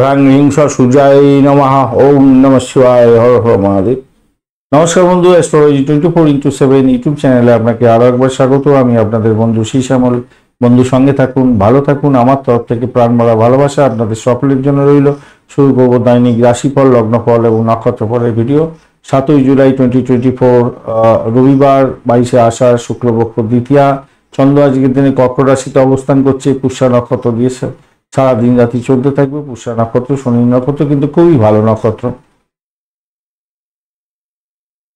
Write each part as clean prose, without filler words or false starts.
হ্রাং হ্রিং সূর্যায় নমঃ। ওম নমঃ শিবায়। হর হর মহাদেব। নমস্কার বন্ধু, অ্যাস্ট্রোলজি 24x7 ইউটিউব চ্যানেলে আপনাকে আরো একবার স্বাগত। আমি আপনাদের বন্ধু শ্যামল। বন্ধু, সঙ্গে থাকুন, ভালো থাকুন। আমার তরফ থেকে প্রাণ ভরা ভালোবাসা আপনাদের সকলের জন্য রইল। শুরু করবো দৈনিক রাশিফল, লগ্নফল এবং নক্ষত্রফলের ভিডিও। 7ই জুলাই 2024 রবিবার, 22শে আষাঢ়, শুক্লপক্ষ দ্বিতীয়া। চন্দ্র আজকের দিনে কর্কট রাশিতে অবস্থান করছে। পুষ্যা নক্ষত্র দিয়েছে, সারা দিন রাতি চলতে থাকবে। পুষ্যা নক্ষত্র শনি নক্ষত্র কিন্তু খুবই ভালো নক্ষত্র।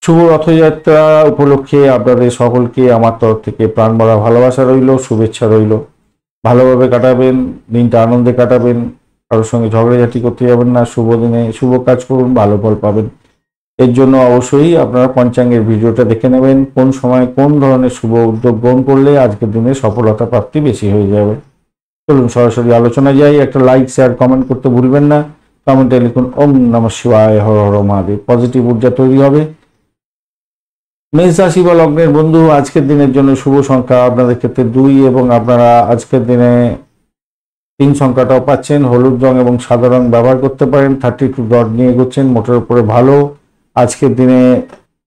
শুভ রথযাত্রা উপলক্ষে আপনাদের সকলকে আমার তরফ থেকে প্রাণ ভরা ভালোবাসা রইল, শুভেচ্ছা রইল। ভালোভাবে কাটাবেন দিনটা, আনন্দে কাটাবেন। কারোর সঙ্গে ঝগড়াঝাটি করতে যাবেন না। শুভ দিনে শুভ কাজ করুন, ভালো ফল পাবেন। এর জন্য অবশ্যই আপনারা পঞ্চাঙ্গের ভিডিওটা দেখে নেবেন, কোন সময় কোন ধরনের শুভ উদ্যোগ গ্রহণ করলে আজকের দিনে সফলতা প্রাপ্তি বেশি হয়ে যাবে। চলুন সরাসরি আলোচনা যাই। একটা লাইক, শেয়ার, কমেন্ট করতে ভুলবেন না। কমেন্টে লিখুন ওম নমঃ শিবায়, হর হর মহাদেব। পজিটিভ ঊর্জা তৈরি হবে। মেষ রাশি বা লগ্নের বন্ধু, আজকের দিনের জন্য শুভ সংখ্যা আপনাদের ক্ষেত্রে 2 এবং আপনারা আজকের দিনে 3 সংখ্যাটাও পাচ্ছেন। হলুদ রং এবং সাদা রং ব্যবহার করতে পারেন। 32 ডট নিয়ে এগোচ্ছেন, মোটের উপরে ভালো। আজকের দিনে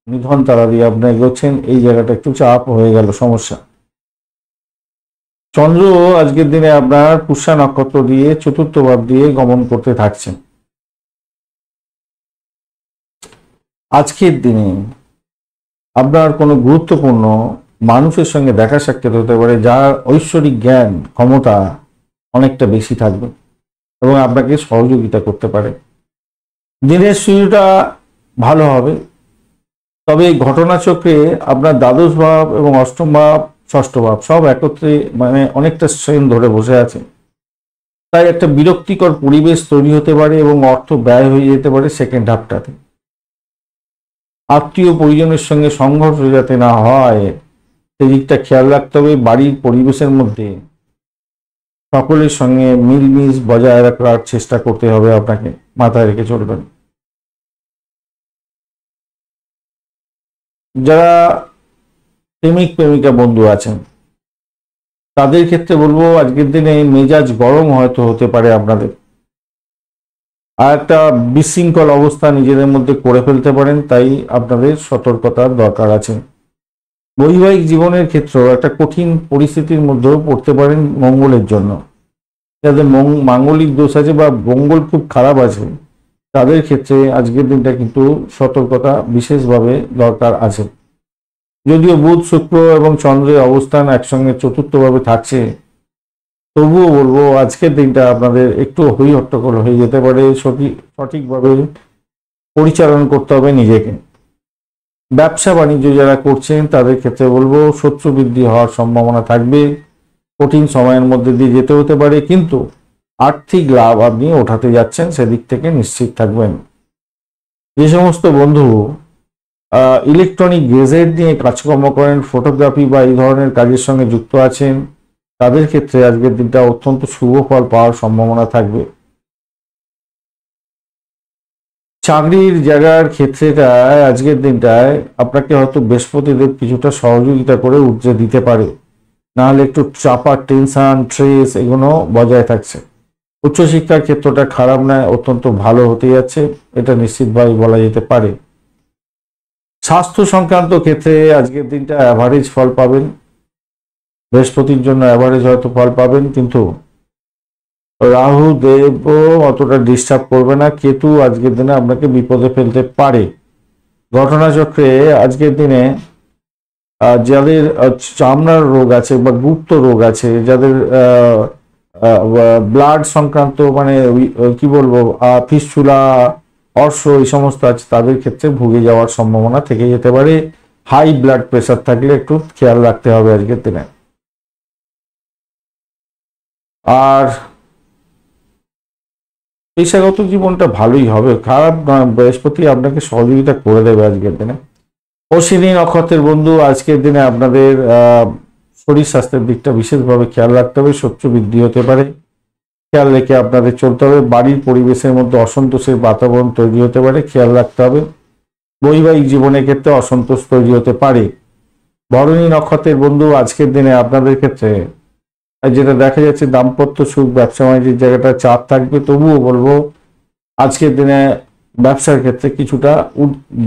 নিধন তারা দিয়ে আপনি এগোচ্ছেন। এই জায়গাটা একটু চাপ হয়ে গেল, সমস্যা। চন্দ্র আজকের দিনে আপনার পুষ্যা নক্ষত্র দিয়ে চতুর্থ ভাব দিয়ে গমন করতে থাকছেন। আজকের দিনে আপনার কোনো গুরুত্বপূর্ণ মানুষের সঙ্গে দেখা সাক্ষাৎ হতে পারে, যার ঐশ্বরিক জ্ঞান ক্ষমতা অনেকটা বেশি থাকবে এবং আপনাকে সহযোগিতা করতে পারে। দিনের শুরুটা ভালো হবে, তবে ঘটনাচক্রে আপনার দ্বাদশ ভাব এবং অষ্টম ভাব, ষষ্ঠ ভাব সব একত্রে অনেকটা স্ট্রেন ধরে বসে আছে। তাই একটা বিরক্তিকর পরিবেশ তৈরি হতে পারে এবং অর্থ ব্যয় হয়ে যেতে পারে সেকেন্ড হাফটাতে। আত্মীয় পরিজনের সঙ্গে সংঘর্ষ যাতে না হয় সেদিকটা খেয়াল রাখতে হবে। বাড়ির পরিবেশের মধ্যে সকলের সঙ্গে মিলমিশ বজায় রাখার চেষ্টা করতে হবে, আপনাকে মাথায় রেখে চলবেন। যারা প্রেমিক প্রেমিকা বন্ধু আছেন তাদের ক্ষেত্রে বলবো, আজকের দিনে মেজাজ গরম হয়তো হতে পারে আপনাদের, আর একটা বিশৃঙ্খল অবস্থা নিজেদের মধ্যে করে ফেলতে পারেন। তাই আপনাদের সতর্কতার দরকার আছে। বৈবাহিক জীবনের ক্ষেত্রেও একটা কঠিন পরিস্থিতির মধ্যেও পড়তে পারেন মঙ্গলের জন্য। যাদের মাঙ্গলিক দোষ আছে বা মঙ্গল খুব খারাপ আছে তাদের ক্ষেত্রে আজকের দিনটা কিন্তু সতর্কতা বিশেষভাবে দরকার আছে। যদিও বুধ, শুক্র এবং চন্দ্রের অবস্থান একসঙ্গে চতুর্থভাবে থাকছে, তবুও বলবো আজকের দিনটা আপনাদের একটু হই হট্টগোল হয়ে যেতে পারে। সঠিকভাবে পরিচালনা করতে হবে নিজেকে। ব্যবসা বাণিজ্য যারা করছেন তাদের ক্ষেত্রে বলবো শত্রু বৃদ্ধি হওয়ার সম্ভাবনা থাকবে। কঠিন সময়ের মধ্যে দিয়ে যেতে হতে পারে, কিন্তু আর্থিক লাভ আপনি ওঠাতে যাচ্ছেন, সেদিক থেকে নিশ্চিত থাকবেন। যে সমস্ত বন্ধু ইলেকট্রনিক গেজেট নিয়ে কাজকর্ম করেন, ফটোগ্রাফি বা এই ধরনের কাজের সঙ্গে যুক্ত আছেন, তাদের ক্ষেত্রে আজকের দিনটা অত্যন্ত শুভ ফল পাওয়ার সম্ভাবনা থাকবে। চাকরির জায়গার ক্ষেত্রেটায় আজকের দিনটায় আপনাকে হয়তো বৃহস্পতিদেব কিছুটা সহযোগিতা করে উর্জে দিতে পারে, নাহলে একটু চাপা, টেনশন, স্ট্রেস এগুলো বজায় থাকছে। উচ্চশিক্ষার ক্ষেত্রটা খারাপ নয়, অত্যন্ত ভালো হতে যাচ্ছে, এটা নিশ্চিতভাবে বলা যেতে পারে। স্বাস্থ্য সংক্রান্ত ক্ষেত্রে আজকের দিনটা অ্যাভারেজ ফল পাবেন। বৃহস্পতির জন্য অ্যাভারেজ হয়তো ফল পাবেন, কিন্তু রাহু দেবও অতটা ডিস্টার্ব করবে না। কেতু আজকের দিনে আপনাকে বিপদে ফেলতে পারে। ঘটনাচক্রে আজকের দিনে যাদের চামড়ার রোগ আছে বা গুপ্ত রোগ আছে, যাদের ব্লাড সংক্রান্ত কি বলবো ফিস্টুলা, অর্শ এই সমস্ত আছে, তাদের ক্ষেত্রে ভুগে যাওয়ার সম্ভাবনা থেকে যেতে পারে। হাই ব্লাড প্রেশার থাকলে একটু খেয়াল রাখতে হবে আজকের দিনে। আর পেশাগত জীবনটা ভালোই হবে, খারাপ নয়। বৃহস্পতি আপনাকে সহযোগিতা করে দেবে আজকের দিনে। অশ্বিনী নক্ষত্রের বন্ধু, আজকের দিনে আপনাদের শরীর স্বাস্থ্যের দিকটা বিশেষভাবে খেয়াল রাখতে হবে। শত্রু বৃদ্ধি হতে পারে, খেয়াল রেখে আপনাদের চলতে হবে। বাড়ির পরিবেশের মধ্যে অসন্তোষের বাতাবরণ তৈরি হতে পারে, খেয়াল রাখতে হবে। বৈবাহিক জীবনের ক্ষেত্রে অসন্তোষ তৈরি হতে পারে। ভরণী নক্ষত্রের বন্ধু, আজকের দিনে আপনাদের ক্ষেত্রে আর যেটা দেখা যাচ্ছে দাম্পত্য সুখ, ব্যবসা বাণিজ্যের জায়গাটা চাপ থাকবে, তবুও বলবো আজকের দিনে ব্যবসার ক্ষেত্রে কিছুটা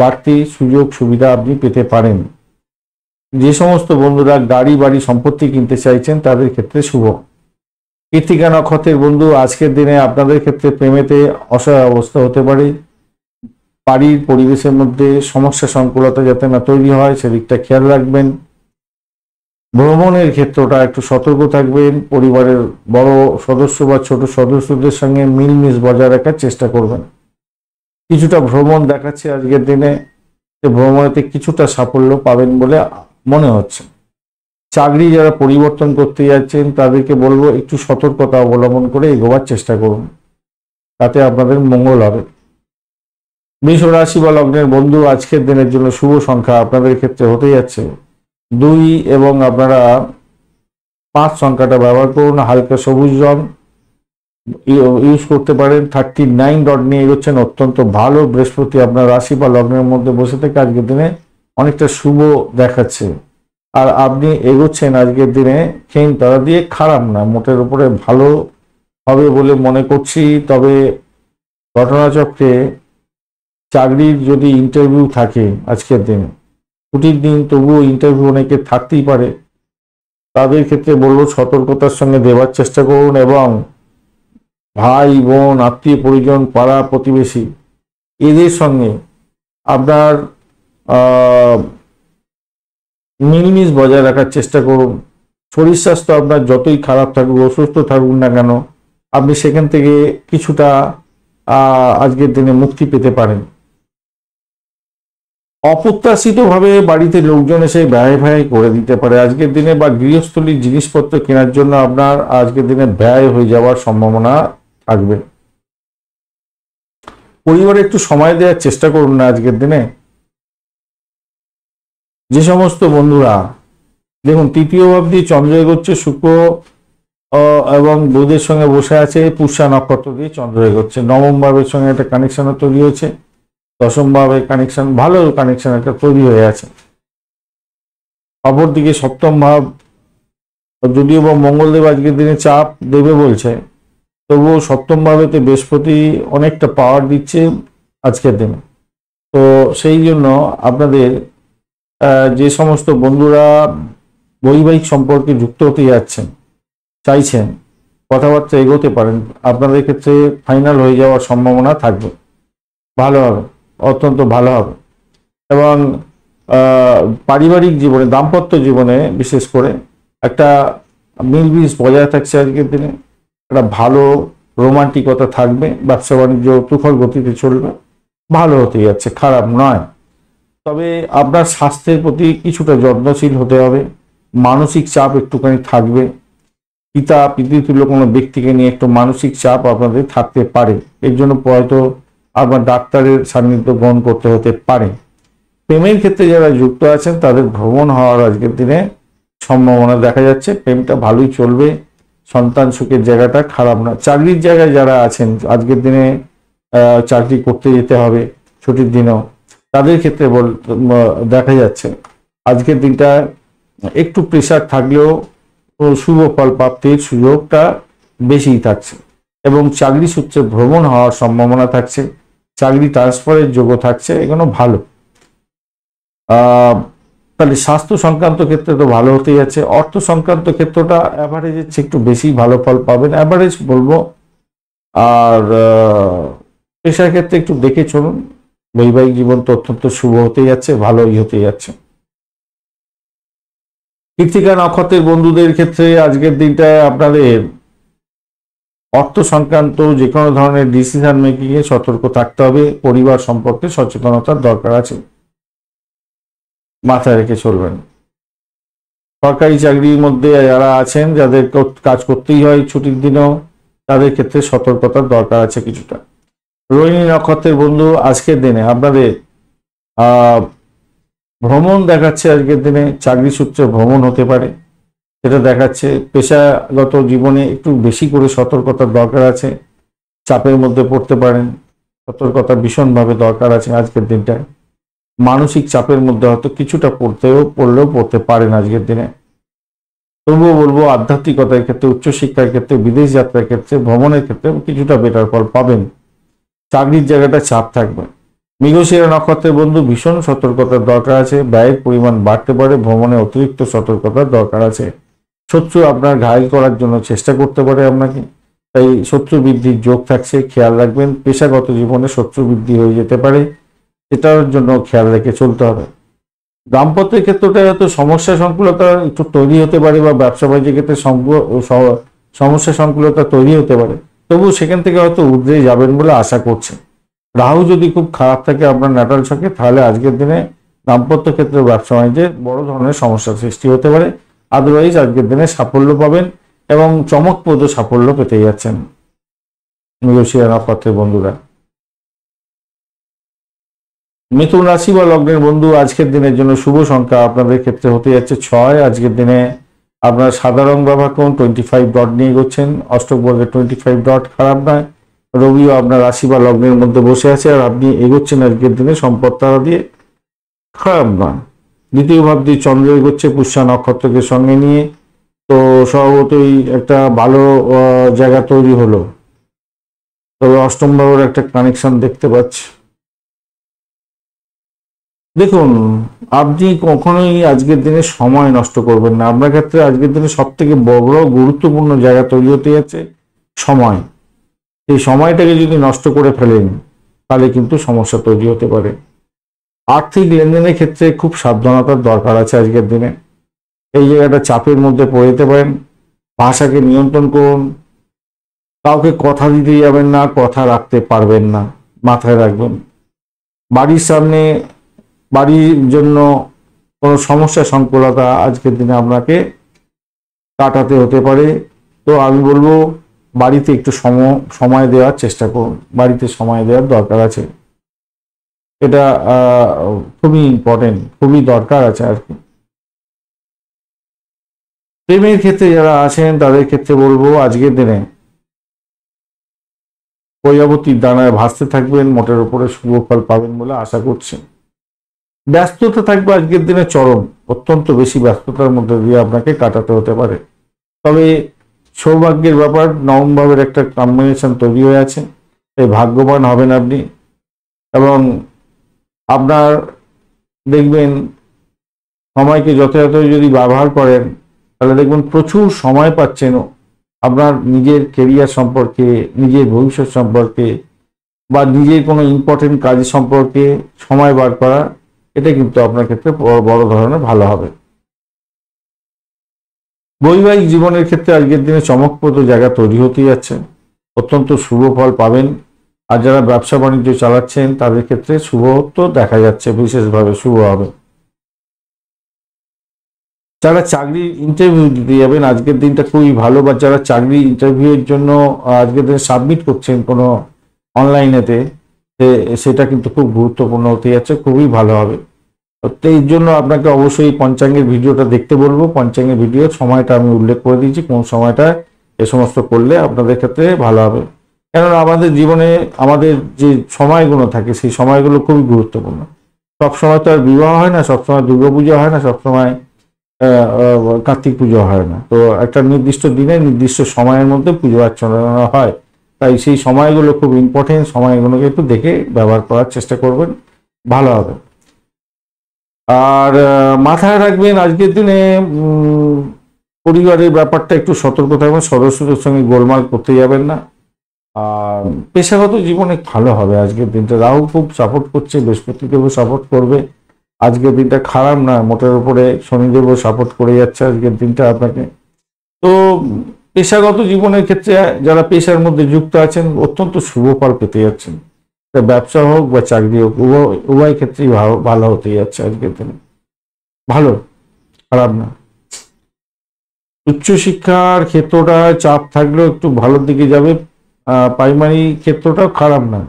বাড়তি সুযোগ সুবিধা আপনি পেতে পারেন। যে সমস্ত বন্ধুরা গাড়ি বাড়ি সম্পত্তি কিনতে চাইছেন তাদের ক্ষেত্রে শুভ। কৃত্তিকা নক্ষত্রের বন্ধু, আজকের দিনে আপনাদের ক্ষেত্রে প্রেমেতে অসহায় অবস্থা হতে পারে। বাড়ির পরিবেশের মধ্যে সমস্যা সংকুলতা যাতে না তৈরি হয় সেদিকটা খেয়াল রাখবেন। ভ্রমণের ক্ষেত্রটা একটু সতর্ক থাকবেন। পরিবারের বড় সদস্য বা ছোট সদস্যদের সঙ্গে মিলমিশ বজায় রাখার চেষ্টা করবেন। কিছুটা ভ্রমণ দেখাচ্ছে আজকের দিনে, ভ্রমণেতে কিছুটা সাফল্য পাবেন বলে মনে হচ্ছে। চাকরি যারা পরিবর্তন করতে যাচ্ছেন তাদেরকে বলবো একটু সতর্কতা অবলম্বন করে এগোবার চেষ্টা করুন, তাতে আপনাদের মঙ্গল হবে। মেষ রাশি বা লগ্নের বন্ধু, আজকের দিনের জন্য শুভ সংখ্যা আপনাদের ক্ষেত্রে হতে যাচ্ছে 2 এবং আপনারা 5 সংখ্যাটা ব্যবহার করুন। হালকা সবুজ রং ইউজ করতে পারেন। 39 ডট নিয়ে এগোচ্ছেন, অত্যন্ত ভালো। বৃহস্পতি আপনার রাশি বা লগ্নের মধ্যে বসে থেকে আজকের দিনে অনেকটা শুভ দেখাচ্ছে। আর আপনি এগোচ্ছেন আজকের দিনে খেন তারা দিয়ে, খারাপ না, মোটের উপরে ভালো হবে বলে মনে করছি। তবে ঘটনাচক্রে চাকরির যদি ইন্টারভিউ থাকে আজকের দিনে, ছুটির দিন, তবুও ইন্টারভিউ অনেকে থাকতেই পারে, তাদের ক্ষেত্রে বলবো সতর্কতার সঙ্গে দেওয়ার চেষ্টা করুন এবং ভাই বোন, আত্মীয় পরিজন, পাড়া প্রতিবেশী এদের সঙ্গে আপনার মিলমিশ বজায় রাখার চেষ্টা করুন। শরীর স্বাস্থ্য আপনার যতই খারাপ থাকুক, অসুস্থ থাকুক না কেন, আপনি সেখান থেকে কিছুটা আজকের দিনে মুক্তি পেতে পারেন। অপ্রত্যাশিতভাবে বাড়িতে লোকজন এসে ব্যয় করে দিতে পারে আজকের দিনে, বা গৃহস্থলীর জিনিসপত্র কেনার জন্য আপনার আজকের দিনে ব্যয় হয়ে যাওয়ার সম্ভাবনা থাকবে। পরিবারে একটু সময় দেওয়ার চেষ্টা করুন না আজকের দিনে। যে সমস্ত বন্ধুরা দেখুন তৃতীয় ভাব দিয়ে চন্দ্র এগোচ্ছে, শুক্র এবং বুধের সঙ্গে বসে আছে, পুষ্যা নক্ষত্র দিয়ে চন্দ্র এগোচ্ছে। নবম ভাবের সঙ্গে একটা কানেকশন তৈরি হয়েছে, দশম ভাবে কানেকশন, ভালো কানেকশন একটা তৈরি হয়ে আছে। অপরদিকে সপ্তম ভাব, যদিও বা মঙ্গলদেব আজকের দিনে চাপ দেবে বলছে, তবুও সপ্তম ভাবেতে বৃহস্পতি অনেকটা পাওয়ার দিচ্ছে আজকের দিনে। তো সেই জন্য আপনাদের যে সমস্ত বন্ধুরা বৈবাহিক সম্পর্কে যুক্ত হতে যাচ্ছেন, চাইছেন, কথাবার্তা এগোতে পারেন, আপনাদের ক্ষেত্রে ফাইনাল হয়ে যাওয়ার সম্ভাবনা থাকবে। ভালো হবে, অত্যন্ত ভালো হবে। এবং পারিবারিক জীবনে, দাম্পত্য জীবনে বিশেষ করে একটা মিলমিশ বজায় থাকছে আজকের দিনে, একটা ভালো রোমান্টিকতা থাকবে। ব্যবসা বাণিজ্য তুখর গতিতে চলবে, ভালো হতে যাচ্ছে, খারাপ নয়। তবে আপনার স্বাস্থ্যের প্রতি কিছুটা যত্নশীল হতে হবে। মানসিক চাপ একটুখানি থাকবে। পিতৃতুল্য কোনো ব্যক্তিকে নিয়ে একটু মানসিক চাপ আপনাদের থাকতে পারে, এর জন্য হয়তো আপনার ডাক্তারের সান্নিধ্য গ্রহণ করতে হতে পারে। প্রেমের ক্ষেত্রে যারা যুক্ত আছেন তাদের ভ্রমণ হওয়ার আজকের দিনে সম্ভাবনা দেখা যাচ্ছে। প্রেমটা ভালোই চলবে, সন্তান সুখের জায়গাটা খারাপ না। চাকরির জায়গায় যারা আছেন আজকের দিনে চাকরি করতে যেতে হবে ছুটির দিনেও, তাদের ক্ষেত্রে দেখা যাচ্ছে আজকের দিনটা একটু প্রেশার থাকলেও শুভ ফল প্রাপ্তির সুযোগটা বেশিই থাকছে এবং চাকরি সূত্রে ভ্রমণ হওয়ার সম্ভাবনা থাকছে, চাকরি ট্রান্সফারের যোগ্য থাকছে, এগুলো ভালো। তাহলে স্বাস্থ্য সংক্রান্ত ক্ষেত্রে তো ভালো হতে যাচ্ছে। অর্থ সংক্রান্ত ক্ষেত্রটা অ্যাভারেজের চেয়ে একটু বেশি ভালো ফল পাবেন, অ্যাভারেজ বলবো। আর পেশার ক্ষেত্রে একটু দেখে চলুন। বৈবাহিক জীবন তো অত্যন্ত শুভ হতে যাচ্ছে, ভালোই হতে যাচ্ছে। কৃত্তিকা নক্ষত্রের বন্ধুদের ক্ষেত্রে আজকের দিনটা আপনাদের অর্থ সংক্রান্ত যে কোনো ধরনের ডিসিশন মেকিং এ সতর্ক থাকতে হবে। পরিবার সম্পর্কে সচেতনতার দরকার আছে, মাথায় রেখে চলবেন। সরকারি চাকরির মধ্যে যারা আছেন, যাদের কাজ করতেই হয় ছুটির দিনেও, তাদের ক্ষেত্রে সতর্কতার দরকার আছে কিছুটা। রোহিণী নক্ষত্রের বন্ধু, আজকের দিনে আপনাদের ভ্রমণ দেখাচ্ছে। আজকের দিনে চাকরি সূত্রে ভ্রমণ হতে পারে, সেটা দেখাচ্ছে। পেশাগত জীবনে একটু বেশি করে সতর্কতার দরকার আছে, চাপের মধ্যে পড়তে পারেন, সতর্কতা ভীষণভাবে দরকার আছে আজকের দিনটায়। মানসিক চাপের মধ্যে হয়তো কিছুটা পড়লেও পড়তে পারেন আজকের দিনে। তবুও বলবো আধ্যাত্মিকতার ক্ষেত্রে, উচ্চশিক্ষার ক্ষেত্রে, বিদেশ যাত্রার ক্ষেত্রে, ভ্রমণের ক্ষেত্রে কিছুটা বেটার ফল পাবেন। চাকরির জায়গাটা চাপ থাকবে। মৃগশিরা নক্ষত্রের বন্ধু ভীষণ সতর্কতার দরকার আছে, ব্যয়ের পরিমাণ বাড়তে পারে, ভ্রমণে অতিরিক্ত সতর্কতার দরকার আছে। শত্রু আপনার ঘায়েল করার জন্য চেষ্টা করতে পারে আপনাকে, তাই শত্রু বৃদ্ধির যোগ থাকছে, খেয়াল রাখবেন। পেশাগত জীবনে শত্রু বৃদ্ধি হয়ে যেতে পারে, এটার জন্য খেয়াল রেখে চলতে হবে। দাম্পত্যের ক্ষেত্রটা হয়তো সমস্যা সংকুলতা একটু তৈরি হতে পারে, বা ব্যবসা বাণিজ্যের ক্ষেত্রে সমস্যা সংকুলতা তৈরি হতে পারে, তবু সেখান থেকে হয়তো উদ্রে যাবেন বলে আশা করছেন। রাহু যদি খুব খারাপ থাকে আপনার ন্যাটাল ছকে, তাহলে আজকের দিনে দাম্পত্য ক্ষেত্রে ব্যবসা বাণিজ্যে বড় ধরনের সমস্যার সৃষ্টি হতে পারে। আদারওয়াইজ আজকের দিনে সাফল্য পাবেন এবং চমকপ্রদ সাফল্য পেতে যাচ্ছেন মৃগশিরা নক্ষত্রের বন্ধুরা। মিথুন রাশি বা লগ্নের বন্ধু, আজকের দিনের জন্য শুভ সংখ্যা আপনাদের ক্ষেত্রে হতে যাচ্ছে 6। আজকের দিনে আপনার সাদা রং ব্যবহার করুন, 25 ডট নিয়ে এগোচ্ছেন। অষ্টক বর্গের 25 ডট খারাপ নয়। রবিও আপনার রাশি বা লগ্নের মধ্যে বসে আছে আর আপনি এগোচ্ছেন আজকের দিনে সম্পদ তারা দিয়ে, খারাপ নয়। দ্বিতীয় ভাব দিয়ে চন্দ্র এগোচ্ছে পুষ্যা নক্ষত্রকে সঙ্গে নিয়ে, তো স্বভাবতই একটা ভালো জায়গা তৈরি হলো। তবে অষ্টম ভাবের একটা কানেকশন দেখতে পাচ্ছি। দেখুন, আপনি কখনোই আজকের দিনে সময় নষ্ট করবেন না। আপনার ক্ষেত্রে আজকের দিনে সব থেকে বড় গুরুত্বপূর্ণ জায়গা তৈরি হতে যাচ্ছে সময়। এই সময়টাকে যদি নষ্ট করে ফেলেন তাহলে কিন্তু সমস্যা তৈরি হতে পারে। আর্থিক লেনদেনের ক্ষেত্রে খুব সাবধানতার দরকার আছে আজকের দিনে। এই জায়গাটা চাপের মধ্যে পড়ে যেতে পারেন। ভাষাকে নিয়ন্ত্রণ করুন, কাউকে কথা দিতে যাবেন না, কথা রাখতে পারবেন না, মাথায় রাখবেন। বাড়ির সামনে বাড়ির জন্য কোনো সমস্যা সংকুলতা আজকের দিনে আপনাকে কাটাতে হতে পারে। তো আমি বলবো বাড়িতে একটু সময় দেওয়ার চেষ্টা করুন, বাড়িতে সময় দেওয়ার দরকার আছে। এটা খুবই ইম্পর্টেন্ট, খুবই দরকার আছে আর কি। প্রেমের ক্ষেত্রে যারা আছেন তাদের ক্ষেত্রে বলবো আজকের দিনে প্রজাপতির দানায় ভাসতে থাকবেন, মোটের উপরে শুভ ফল পাবেন বলে আশা করছেন। ব্যস্ততা থাকবে আজকের দিনে চরম, অত্যন্ত বেশি ব্যস্ততার মধ্যে দিয়ে আপনাকে কাটাতে হতে পারে। তবে সৌভাগ্যের ব্যাপার, নবম ভাবের একটা কম্বিনেশন তৈরি হয়ে আছে, এই ভাগ্যবান হবেন আপনি। এবং আপনার দেখবেন সময়কে যথাযথ যদি ব্যবহার করেন তাহলে দেখবেন প্রচুর সময় পাচ্ছেন আপনার নিজের কেরিয়ার সম্পর্কে, নিজের ভবিষ্যৎ সম্পর্কে, বা নিজের কোনো ইম্পর্টেন্ট কাজ সম্পর্কে সময় বার করা, এটা কিন্তু আপনার ক্ষেত্রে বড় ধরনের ভালো হবে। বৈবাহিক জীবনের ক্ষেত্রে আজকের দিনে চমকপ্রদ জায়গা তৈরি হতে যাচ্ছে, অত্যন্ত শুভ ফল পাবেন। আর যারা ব্যবসা বাণিজ্য চালাচ্ছেন তাদের ক্ষেত্রে শুভত্ব দেখা যাচ্ছে, বিশেষভাবে শুভ হবে। যারা চাকরির ইন্টারভিউ দিতে যাবেন আজকের দিনটা খুবই ভালো, বা যারা চাকরি ইন্টারভিউয়ের জন্য আজকের দিনে সাবমিট করছেন কোনো অনলাইনেতে, সেটা কিন্তু খুব গুরুত্বপূর্ণ হতে যাচ্ছে, খুবই ভালো হবে। তো এই জন্য আপনাকে অবশ্যই পঞ্চাঙ্গের ভিডিওটা দেখতে বলবো। পঞ্চাঙ্গের ভিডিওর সময়টা আমি উল্লেখ করে দিয়েছি, কোন সময়টা এ সমস্ত করলে আপনাদের ক্ষেত্রে ভালো হবে। কেননা আমাদের জীবনে আমাদের যে সময়গুলো থাকে সেই সময়গুলো খুবই গুরুত্বপূর্ণ। সবসময় তো আর বিবাহ হয় না, সবসময় দুর্গাপুজো হয় না, সবসময় কার্তিক পুজো হয় না। তো একটা নির্দিষ্ট দিনে নির্দিষ্ট সময়ের মধ্যে পুজো অর্চনা হয়, তাই সেই সময়গুলো খুব ইম্পর্টেন্ট। সময়গুলোকে একটু দেখে ব্যবহার করার চেষ্টা করবেন, ভালো হবে। আর মাথায় রাখবেন আজকের দিনে পরিবারের ব্যাপারটা একটু সতর্ক থাকবেন, সদস্যদের সঙ্গে গোলমাল করতে যাবেন না। আর পেশাগত জীবনে ভালো হবে আজকের দিনটা। রাহু খুব সাপোর্ট করছে, বৃহস্পতিদেবও সাপোর্ট করবে। আজকের দিনটা খারাপ না, মোটের উপরে শনিদেবও সাপোর্ট করে যাচ্ছে আজকের দিনটা আপনাকে। তো পেশাগত জীবনের ক্ষেত্রে যারা পেশার মধ্যে যুক্ত আছেন অত্যন্ত শুভ ফল পেতে যাচ্ছেন। ব্যবসা হোক বা চাকরি হোক, উভয় ক্ষেত্রেই ভালো হতে যাচ্ছে আজকের দিনে, ভালো, খারাপ না। উচ্চশিক্ষার ক্ষেত্রটা চাপ থাকলেও একটু ভালোর দিকে যাবে, প্রাইমারি ক্ষেত্রটাও খারাপ না।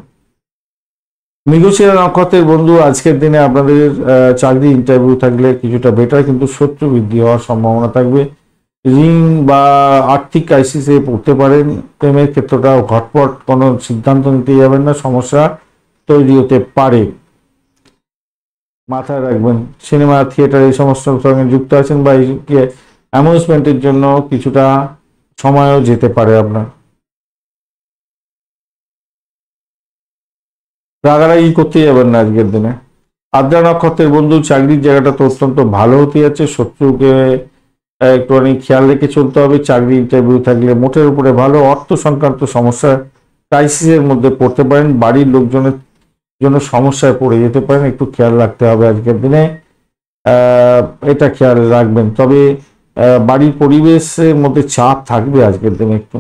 মৃগশিরা নক্ষত্রের বন্ধু, আজকের দিনে আপনাদের চাকরি ইন্টারভিউ থাকলে কিছুটা বেটার, কিন্তু শত্রু বৃদ্ধি হওয়ার সম্ভাবনা থাকবে। ঋণ বা আর্থিক ক্রাইসিসে পড়তে পারেন। প্রেমের ক্ষেত্রটাও ঘটপট কোনো সিদ্ধান্ত নিতে যাবেন না, সমস্যা তৈরি হতে পারে, মাথায় রাখবেন। সিনেমা থিয়েটার এই সমস্ত সঙ্গে যুক্ত আছেন বা অ্যামিউজমেন্টের জন্য কিছুটা সময়ও যেতে পারে আপনার। রাগারাগি করতে যাবেন না আজকের দিনে। আদ্রা নক্ষত্রের বন্ধু, চাকরির জায়গাটা তো অত্যন্ত ভালো হতে যাচ্ছে। শত্রুকে একটুখানি খেয়াল রেখে চলতে হবে। চাকরি ইন্টারভিউ থাকলে মোটের উপরে ভালো। অর্থ সংক্রান্ত সমস্যা, ক্রাইসিসের মধ্যে পড়তে পারেন। বাড়ির লোকজনের জন্য সমস্যায় পড়ে যেতে পারেন, একটু খেয়াল রাখতে হবে আজকের দিনে। এটা খেয়াল রাখবেন। তবে বাড়ির পরিবেশের মধ্যে চাপ থাকবে আজকের দিনে একটু।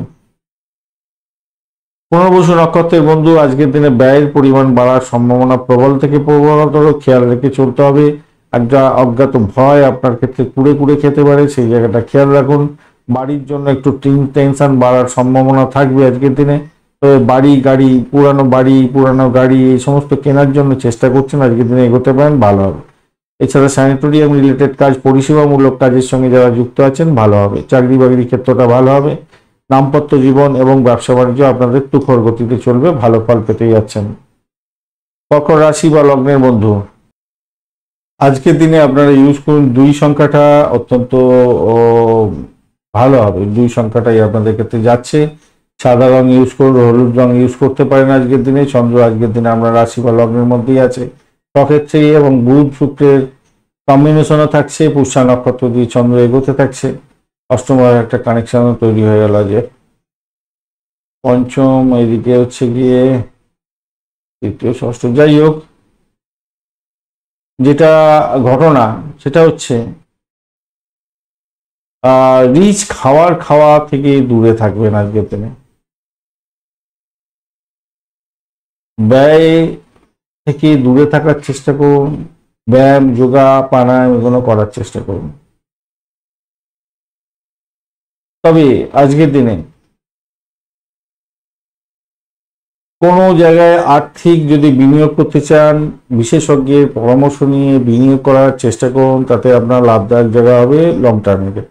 পুনর্বসু নক্ষত্রের বন্ধু, আজকের দিনে ব্যয়ের পরিমাণ বাড়ার সম্ভাবনা প্রবল থেকে প্রবলতর, খেয়াল রেখে চলতে হবে। একটা অজ্ঞাত ভয় আপনার ক্ষেত্রে কুড়ে কুড়ে খেতে পারে, সেই জায়গাটা খেয়াল রাখুন। বাড়ির জন্য একটু টেনশন বাড়ার সম্ভাবনা থাকবে আজকের দিনে। তবে বাড়ি গাড়ি, পুরানো গাড়ি এই সমস্ত কেনার জন্য চেষ্টা করছেন, আজকের দিনে এগোতে পারেন, ভালো হবে। এছাড়া স্যানিটোরিয়াম রিলেটেড কাজ, পরিষেবামূলক কাজের সঙ্গে যারা যুক্ত আছেন ভালো হবে। চাকরি বাকরির ক্ষেত্রটা ভালো হবে। দাম্পত্য জীবন এবং ব্যবসা বাণিজ্য আপনাদের তুখর গতিতে চলবে, ভালো ফল পেতে যাচ্ছেন। কর্কট রাশি বা লগ্নের বন্ধু, আজকের দিনে আপনারা ইউজ করুন 2 সংখ্যাটা, অত্যন্ত ভালো হবে। 2 সংখ্যাটাই আপনাদের ক্ষেত্রে যাচ্ছে। সাদা রং ইউজ করুন, হলুদ রং ইউজ করতে পারেন আজকের দিনে। চন্দ্র আজকের দিনে আমরা রাশি বা লগ্নের মধ্যেই আছে। সক্ষেত্রে এবং বুধ শুক্রের কম্বিনেশনও থাকছে। পুষ্যা নক্ষত্র দিয়ে চন্দ্র এগোতে থাকছে। অষ্টমের একটা কানেকশনও তৈরি হয়ে গেল যে পঞ্চম, এদিকে হচ্ছে গিয়ে তৃতীয়, ষষ্ঠ। যাই হোক, যেটা ঘটনা সেটা হচ্ছে রিচ খাওয়া থেকে দূরে থাকবেন আজকের দিনে। ব্যয় থেকে দূরে থাকার চেষ্টা করুন। ব্যায়াম, যোগা, প্রাণায়াম এগুলো করার চেষ্টা করুন। তবে আজকের দিনে কোনো জায়গায় আর্থিক যদি বিনিয়োগ করতে চান, বিশেষজ্ঞের পরামর্শ নিয়ে বিনিয়োগ করার চেষ্টা করুন, তাতে আপনার লাভদায়ক জায়গা হবে লং টার্মে।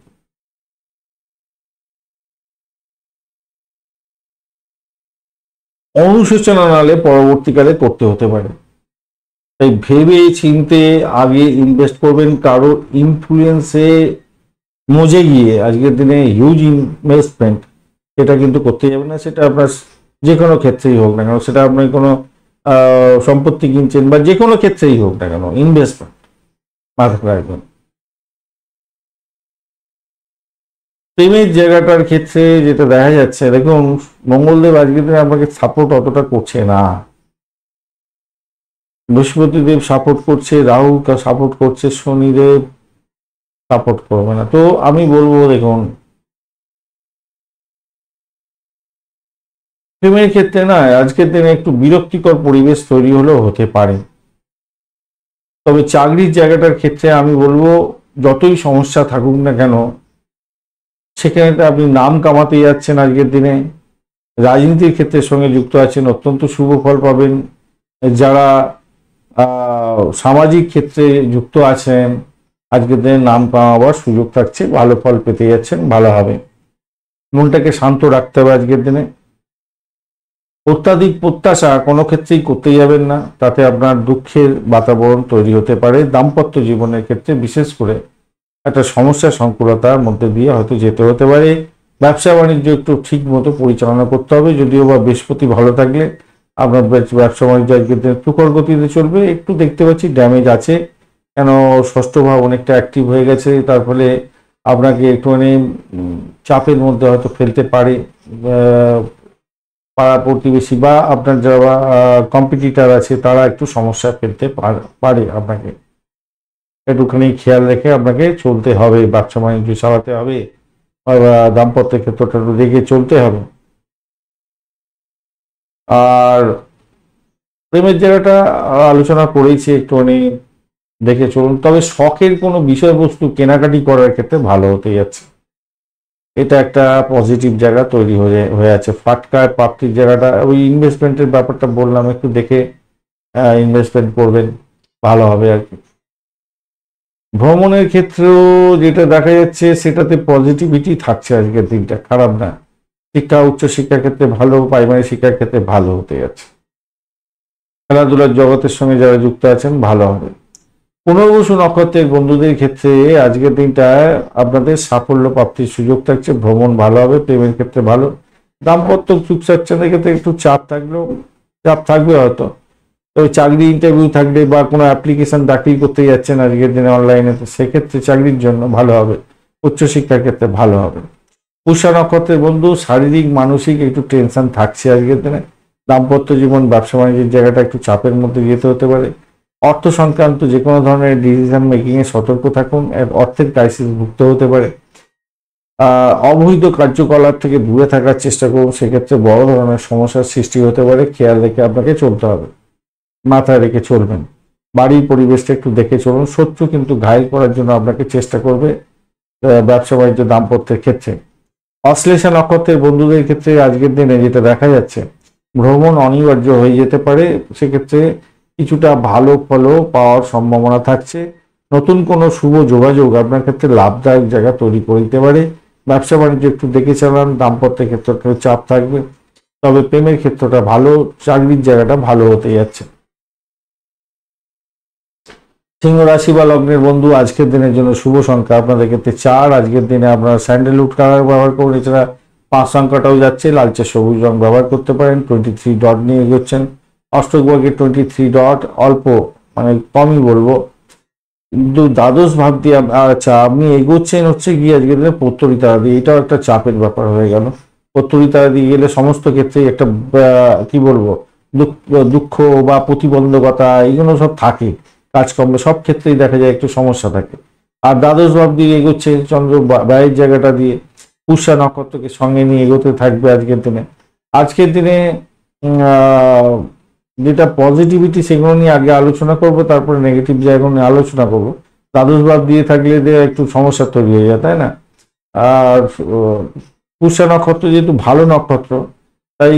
অনুশোচনা নালে পরবর্তীকালে করতে হতে পারে, তাই ভেবে চিনতে আগে ইনভেস্ট করবেন। কারো ইনফ্লুয়েন্সে মজে গিয়ে আজকের দিনে হিউজ ইনভেস্টমেন্ট এটা কিন্তু করতে যাবেন না। সেটা আপনার যে কোনো ক্ষেত্রেই হোক না কেন, সেটা আপনি কোনো সম্পত্তি কিনছেন বা যে কোনো ক্ষেত্রেই হোক না কেন, ইনভেস্টমেন্ট মাথায় রাখবেন। প্রেমের জায়গাটার ক্ষেত্রে যেটা দেখা যাচ্ছে, দেখুন মঙ্গলদেব আজকের দিনে আপনাকে সাপোর্ট অতটা করছে না। বৃহস্পতিদেব সাপোর্ট করছে, রাহু সাপোর্ট করছে, শনিদেব সাপোর্ট করবে না। তো আমি বলবো, দেখুন প্রেমের ক্ষেত্রে না আজকের দিনে একটু বিরক্তিকর পরিবেশ তৈরি হলেও হতে পারে। তবে চাকরির জায়গাটার ক্ষেত্রে আমি বলবো, যতই সমস্যা থাকুক না কেন, সেখানে আপনি নাম কামাতে যাচ্ছেন আজকের দিনে। রাজনীতির ক্ষেত্রের সঙ্গে যুক্ত আছেন, অত্যন্ত শুভ ফল পাবেন। যারা সামাজিক ক্ষেত্রে যুক্ত আছেন, আজকের দিনে নাম কামাবার সুযোগ থাকছে, ভালো ফল পেতে যাচ্ছেন, ভালো হবে। মনটাকে শান্ত রাখতে হবে আজকের দিনে। অত্যাধিক প্রত্যাশা কোনো ক্ষেত্রেই করতে যাবেন না, তাতে আপনার দুঃখের বাতাবরণ তৈরি হতে পারে। দাম্পত্য জীবনের ক্ষেত্রে বিশেষ করে একটা সমস্যা সংকুলতার মধ্যে দিয়ে হয়তো যেতে হতে পারে। ব্যবসা বাণিজ্য একটু ঠিক মতো পরিচালনা করতে হবে, যদিও বা বৃহস্পতি ভালো থাকলে আপনার ব্যবসা বাণিজ্য আজকের দিনে তুখর গতিতে চলবে। একটু দেখতে পাচ্ছি ড্যামেজ আছে, কেন ষষ্ঠ ভাব অনেকটা অ্যাক্টিভ হয়ে গেছে, তার ফলে আপনাকে একটুখানি চাপের মধ্যে হয়তো ফেলতে পারে। পাড়া প্রতিবেশী বা আপনার যারা কম্পিটিটার আছে তারা একটু সমস্যা ফেলতে পারে। আপনাকে একটুখানি খেয়াল রেখে আপনাকে চলতে হবে, ব্যবসা বাণিজ্য চালাতে হবে, দাম্পত্যের ক্ষেত্রটা একটু দেখে চলতে হবে। আর প্রেমের জায়গাটা আলোচনা করেছি, একটুখানি দেখে চলুন। তবে শখের কোনো বিষয়বস্তু কেনাকাটি করার ক্ষেত্রে ভালো হতে যাচ্ছে, এটা একটা পজিটিভ জায়গা তৈরি হয়ে আছে। ফাটকার প্রাপ্তির জায়গাটা, ওই ইনভেস্টমেন্টের ব্যাপারটা বললাম, একটু দেখে ইনভেস্টমেন্ট করবেন, ভালো হবে আর কি। ভ্রমণের ক্ষেত্রেও যেটা দেখা যাচ্ছে সেটাতে পজিটিভিটি থাকছে আজকের দিনটা, খারাপ না। শিক্ষা, উচ্চশিক্ষার ক্ষেত্রে ভালো, প্রাইমারি শিক্ষার ক্ষেত্রে ভালো হতে যাচ্ছে। খেলাধুলার জগতের সঙ্গে যারা যুক্ত আছেন ভালো হবে। পুনর্বসু নক্ষত্রের বন্ধুদের ক্ষেত্রে আজকের দিনটা আপনাদের সাফল্য প্রাপ্তির সুযোগ থাকছে, ভ্রমণ ভালো হবে, প্রেমের ক্ষেত্রে ভালো, দাম্পত্য সুখ স্বাচ্ছন্দ্যের ক্ষেত্রে একটু চাপ থাকলেও চাপ থাকবে হয়তো। তবে চাকরি ইন্টারভিউ থাকলে বা কোনো অ্যাপ্লিকেশন দাখিল করতে যাচ্ছেন আজকের দিনে অনলাইনে, তো সেক্ষেত্রে চাকরির জন্য ভালো হবে, উচ্চশিক্ষার ক্ষেত্রে ভালো হবে। পুষ্যা নক্ষত্রের বন্ধু শারীরিক মানসিক একটু টেনশন থাকছে আজকের দিনে, দাম্পত্য জীবন ব্যবসা বাণিজ্যের জায়গাটা একটু চাপের মধ্যে যেতে হতে পারে। অর্থ সংক্রান্ত যে কোনো ধরনের ডিসিশন মেকিং এ সতর্ক থাকুন, অর্থের ক্রাইসিস ভুগতে হতে পারে। অবৈধ কার্যকলাপ থেকে দূরে থাকার চেষ্টা করুন, সেক্ষেত্রে বড় ধরনের সমস্যার সৃষ্টি হতে পারে, খেয়াল রেখে আপনাকে চলতে হবে, মাথায় রেখে চলবেন। বাড়ির পরিবেশটা একটু দেখে চলুন, শত্রু কিন্তু ঘায়েল করার জন্য আপনাকে চেষ্টা করবে ব্যবসা বাণিজ্য দাম্পত্যের ক্ষেত্রে। অশ্লেষা নক্ষত্রের বন্ধুদের ক্ষেত্রে আজকের দিনে যেটা দেখা যাচ্ছে, ভ্রমণ অনিবার্য হয়ে যেতে পারে, সেক্ষেত্রে কিছুটা ভালো ফলও পাওয়ার সম্ভাবনা থাকছে। নতুন কোনো শুভ যোগাযোগ আপনার ক্ষেত্রে লাভদায়ক জায়গা তৈরি করে দিতে পারে। ব্যবসা বাণিজ্য একটু দেখে চালান, দাম্পত্যের ক্ষেত্রে একটু চাপ থাকবে, তবে প্রেমের ক্ষেত্রটা ভালো, চাকরির জায়গাটা ভালো হতে যাচ্ছে। সিংহ রাশি বা লগ্নের বন্ধু আজকের দিনের জন্য শুভ সংখ্যা আপনাদের ক্ষেত্রে 4। আজকের দিনে আপনারা স্যান্ডেলউড কালার ব্যবহার করুন, এছাড়া 5 সংখ্যাটাও যাচ্ছে, লালচে সবুজ রং ব্যবহার করতে পারেন। 23 ডট নিয়ে এগোচ্ছেন, অষ্টক বর্গের 23 ডট অল্প, মানে কমই বলবো, কিন্তু দ্বাদশ ভাব দিয়ে আচ্ছা আপনি এগোচ্ছেন হচ্ছে গিয়ে আজকের দিনে পত্তরি তারা দিয়ে, এটাও একটা চাপের ব্যাপার হয়ে গেল। পত্তরি তারা দিয়ে গেলে সমস্ত ক্ষেত্রে একটা কি বলবো দুঃখ বা প্রতিবন্ধকতা এগুলো সব থাকে, কাজকর্মে সব ক্ষেত্রেই দেখা যায় একটু সমস্যা থাকে। আর দ্বাদশ ভাব দিয়ে এগোচ্ছে চন্দ্র ব্যয়ের জায়গাটা দিয়ে, পুষ্যা নক্ষত্রকে সঙ্গে নিয়ে এগোতে থাকবে আজকের দিনে। আজকের দিনে যেটা পজিটিভিটি সেগুলো নিয়ে আগে আলোচনা করব, তারপরে নেগেটিভ জায়গা নিয়ে আলোচনা করব। দ্বাদশ ভাব দিয়ে থাকলে যে একটু সমস্যা তৈরি হয়ে যায়, তাই না? আর পুষ্যা নক্ষত্র যেহেতু ভালো নক্ষত্র, তাই